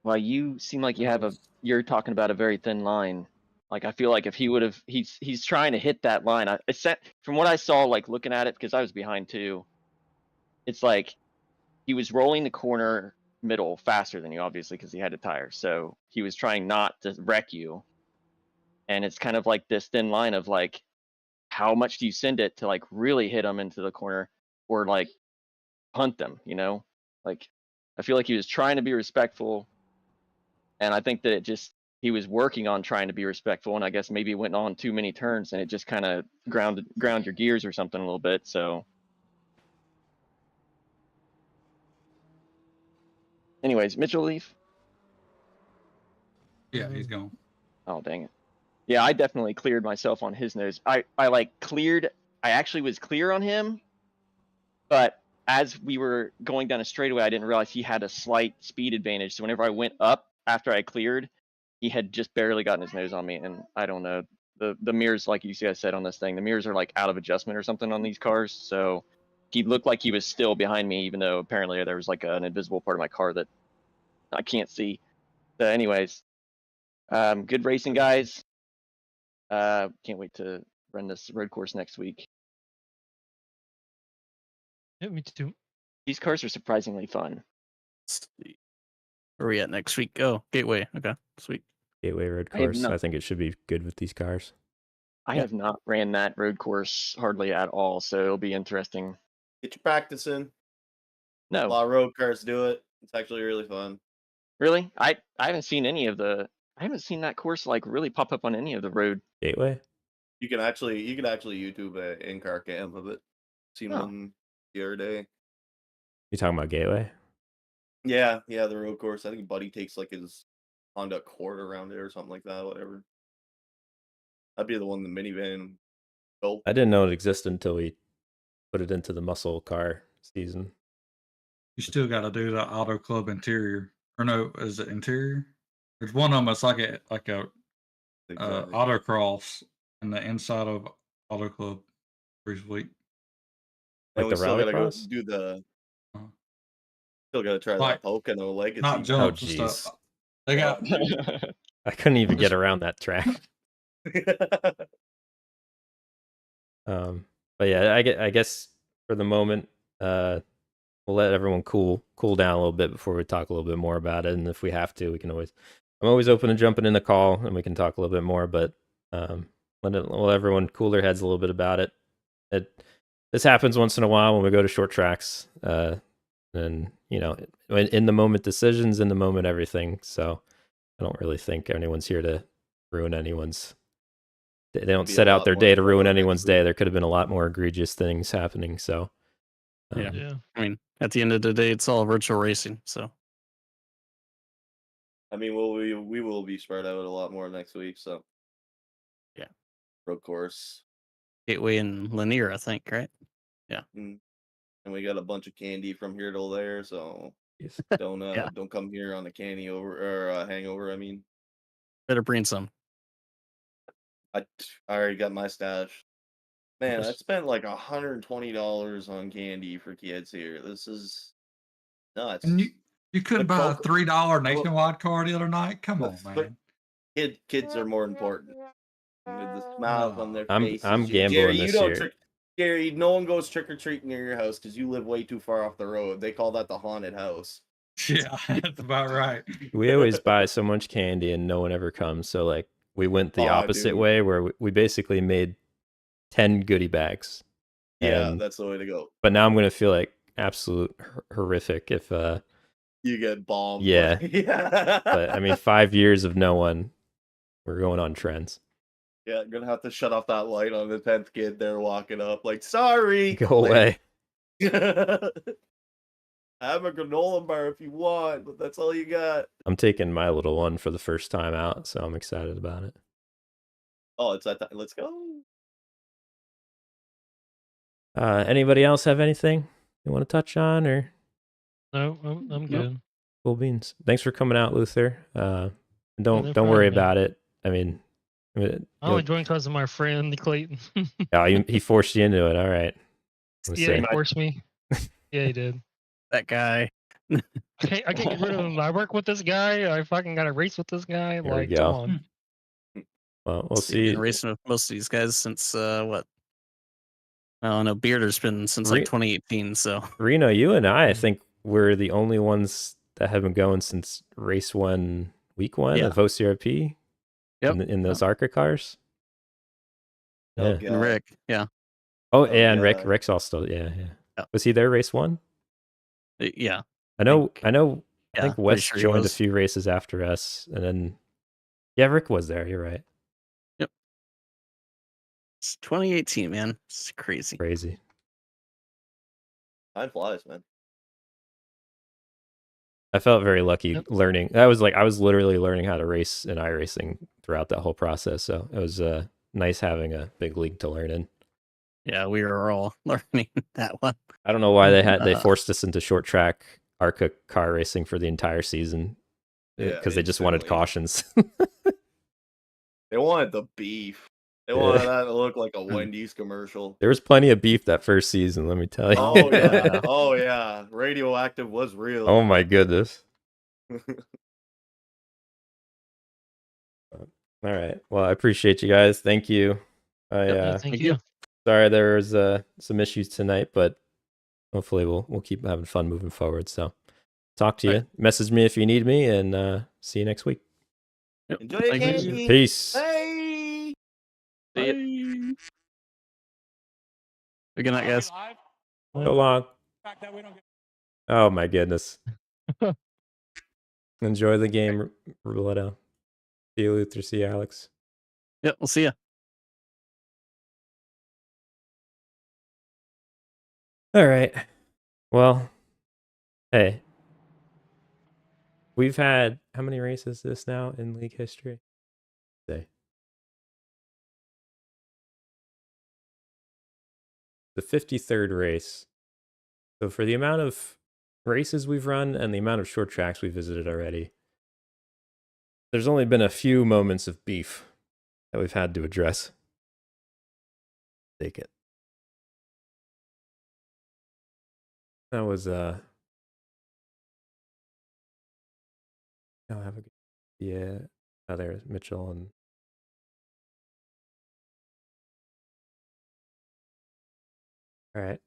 Well, you seem like you have you're talking about a very thin line. Like, I feel like if he would have, he's trying to hit that line. From what I saw, like looking at it, because I was behind too, it's like he was rolling the corner middle faster than you, obviously, because he had a tire. So he was trying not to wreck you. And it's kind of like this thin line of like, how much do you send it to like really hit them into the corner or like punt them, you know? Like, I feel like he was trying to be respectful. And I think that he was working on trying to be respectful. And I guess maybe went on too many turns and it just kind of ground your gears or something a little bit. So anyways, Mitchell Leaf. Yeah, he's gone. Oh, dang it. Yeah, I definitely cleared myself on his nose. I actually was clear on him, but as we were going down a straightaway, I didn't realize he had a slight speed advantage. So whenever I went up after I cleared, he had just barely gotten his nose on me. And I don't know, the mirrors, like you guys said on this thing, the mirrors are like out of adjustment or something on these cars. So he looked like he was still behind me, even though apparently there was like an invisible part of my car that I can't see. So anyways, good racing, guys. Can't wait to run this road course next week. Yeah, me too. These cars are surprisingly fun. Where are we at next week? Oh, Gateway. Okay, sweet. Gateway road I have course. not- I think it should be good with these cars. I have not ran that road course hardly at all, so it'll be interesting. Get your practice in. A No, lot of road cars do it. It's actually really fun. really, I haven't seen I haven't seen that course like really pop up on any of the road. Gateway. You can actually YouTube an in-car cam of it. Seen Oh. one the other day. You talking about Gateway? Yeah, the road course. I think Buddy takes like his Honda Accord around it or something like that. Whatever. That'd be the one, the minivan. Oh, I didn't know it existed until we put it into the muscle car season. You still got to do the Auto Club interior, or no? Is it interior? There's one of them. It's like a exactly. autocross in the inside of Auto Club. Pretty sweet. Like And the we still gotta go rallycross? do the. Uh-huh. Still gotta try Like, that Pocono Legacy. Not jumps and jeez. stuff. They got I couldn't even get Just- around that track. But yeah, I guess for the moment, we'll let everyone cool down a little bit before we talk a little bit more about it. And if we have to, we can always. I'm always open to jumping in the call, and we can talk a little bit more. But let everyone cool their heads a little bit about it. This happens once in a while when we go to short tracks, and you know, in the moment decisions, in the moment everything. So I don't really think anyone's here to ruin anyone's. They don't Be a set out lot their more day to fun ruin next anyone's week. day. There could have been a lot more egregious things happening. So Yeah. Yeah. I mean, at the end of the day, it's all virtual racing. So I mean, we will be spread out a lot more next week. So Yeah. road course, Gateway and Lanier, I think, right? and we got a bunch of candy from here till there. So yes. don't come here on a candy over or hangover. I mean, Better bring some. I already got my stash. Man, I Yes. spent like $120 on candy for kids here. This is nuts. and you couldn't But buy a Coke- $3 nationwide card the other night. Come on, But- man. Kids are more important. With the smiles on their I'm faces. gambling Jerry, this you don't year. Jerry, no one goes trick or treating near your house because you live way too far off the road. They call that the haunted house. Yeah, that's about right. We always buy so much candy and no one ever comes. So like we went the Aw, opposite dude. way where we basically made 10 goodie bags. Yeah, And- that's the way to go. But now I'm going to feel like absolute horrific if You get bombed. Yeah. yeah. but I mean 5 years of no one, we're going on trends. Yeah, gonna have to shut off that light on the 10th kid there walking up. Like, sorry. Go away. Have a granola bar if you want, but that's all you got. I'm taking my little one for the first time out, so I'm excited about it. Oh, it's that time. Let's go. Anybody else have anything you want to touch on, or No, I'm good. cool beans? Thanks for coming out, Luther. Don't no don't worry problem, man. about it. I mean, I only joined because of my friend Clayton. he forced you into it. All right. Let's Yeah, see. he forced me. Yeah, he did. That guy. I can't get rid of him. I work with this guy. I fucking got to race with this guy. There we Like, go. come on. Well, we'll You've see. been racing with most of these guys since what? I don't know. Bearder's been since like 2018. So Reno, you and I think we're the only ones that have been going since race 1, week 1 Yeah. of OCRP. Yep. In those ARCA cars. Oh, Yeah. God. and Rick, yeah, Oh, yeah, and God. Rick's all still. Yeah. Yeah. Was he there race 1? yeah. I know. I Yeah, think pretty Wes sure he joined a was. few races after us, and then Rick was there. You're right. It's 2018, man. It's crazy. Crazy. Time flies, man. I felt very lucky Yep. learning. I was literally learning how to race in iRacing throughout that whole process. So it was nice having a big league to learn in. Yeah, we were all learning that one. I don't know why they forced us into short track ARCA car racing for the entire season Yeah, because they just wanted instantly. cautions. They wanted the beef. They wanted that to look like a Wendy's commercial. There was plenty of beef that first season, let me tell you. Oh yeah. Oh yeah. Radioactive was real. Oh my goodness. All right. Well, I appreciate you guys. Thank you. Yeah, thank you. Sorry there was some issues tonight, but hopefully we'll keep having fun moving forward. So talk to you. Right. Message me if you need me, and see you next week. Yep. Enjoy your Thank you. candy. Peace. Bye. See ya. Good night, guys. So long. Oh my goodness. Enjoy the game, Roulette. See you, Luther. See you, Alex. Yep, we'll see ya. All right. Well, hey. We've had how many races is this now in league history? Say. The 53rd race. So for the amount of races we've run and the amount of short tracks we visited already, there's only been a few moments of beef that we've had to address. Take it. That was I'll have a good, yeah. Oh, there's Mitchell and all right.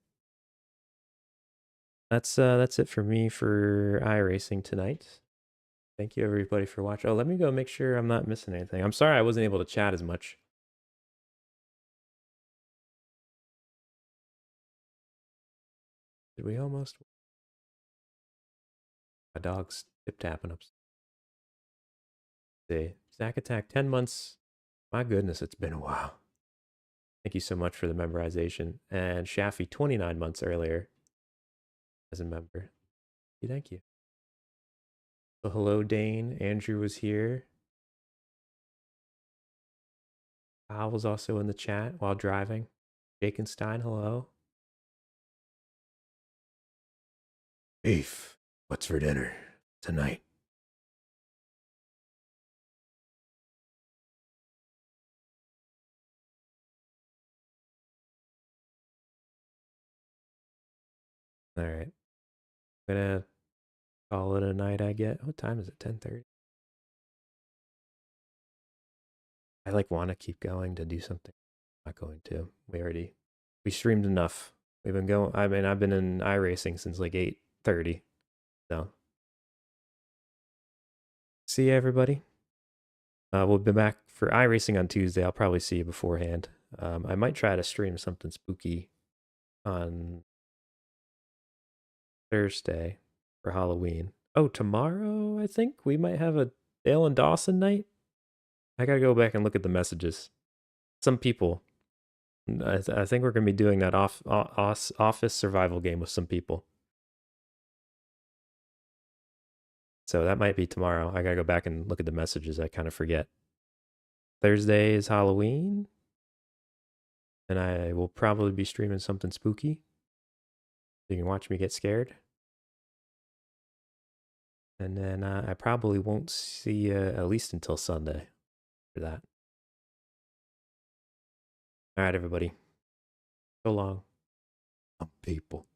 That's it for me for iRacing tonight. Thank you everybody for watching. Oh, let me go make sure I'm not missing anything. I'm sorry I wasn't able to chat as much. Did we almost? My dog's tip tapping up. See, Zack Attack 10 months. My goodness, it's been a while. Thank you so much for the memorization. And Shafi 29 months earlier as a member. Thank you. So hello, Dane. Andrew was here. Kyle was also in the chat while driving. Jakenstein, hello. Beef. What's for dinner tonight? All right. I'm gonna call it a night, I get. What time is it? 10:30. I want to keep going to do something. I'm not going to. We streamed enough. We've been going. I mean, I've been in iRacing since 8:30. So see you, everybody. We'll be back for iRacing on Tuesday. I'll probably see you beforehand. I might try to stream something spooky on Thursday for Halloween. Oh, tomorrow, I think we might have a Dale and Dawson night. I gotta go back and look at the messages. Some people. I think we're gonna be doing that office survival game with some people. So that might be tomorrow. I gotta go back and look at the messages. I kind of forget. Thursday is Halloween. And I will probably be streaming something spooky. You can watch me get scared. And then I probably won't see you at least until Sunday for that. All right, everybody. So long. Some people.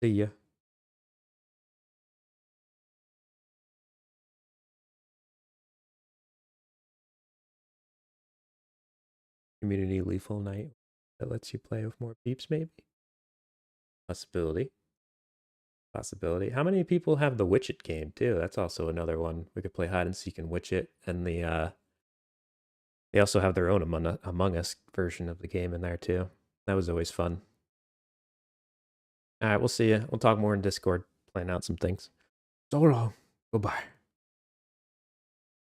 See ya. Community lethal night that lets you play with more peeps, maybe? Possibility. Possibility. How many people have the Witch It game, too? That's also another one. We could play hide and seek and Witch It. And they also have their own Among Us version of the game in there, too. That was always fun. All right, we'll see you. We'll talk more in Discord, plan out some things. So long. Goodbye.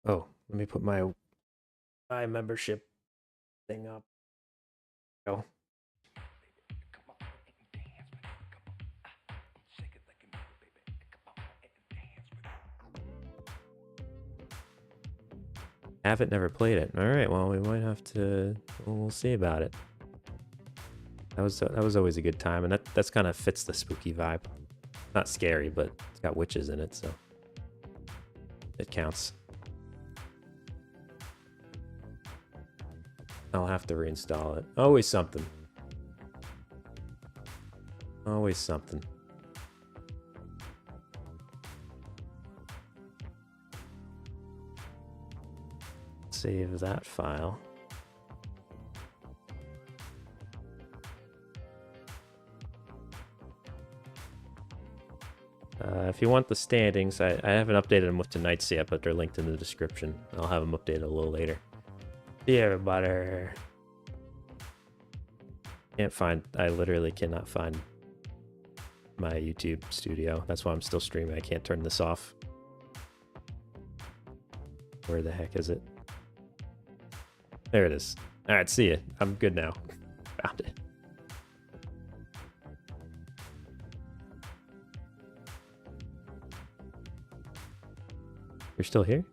Oh, let me put my membership thing up. Go. Haven't never played it. All right, well, we might have to. We'll see about it. That was always a good time, and that's kind of fits the spooky vibe. Not scary, but it's got witches in it, so it counts. I'll have to reinstall it. Always something. Always something. Save that file. If you want the standings, I haven't updated them with tonight's yet, but they're linked in the description. I'll have them updated a little later. See you, everybody. I literally cannot find my YouTube studio. That's why I'm still streaming. I can't turn this off. Where the heck is it? There it is. All right, see ya. I'm good now. Found it. You're still here?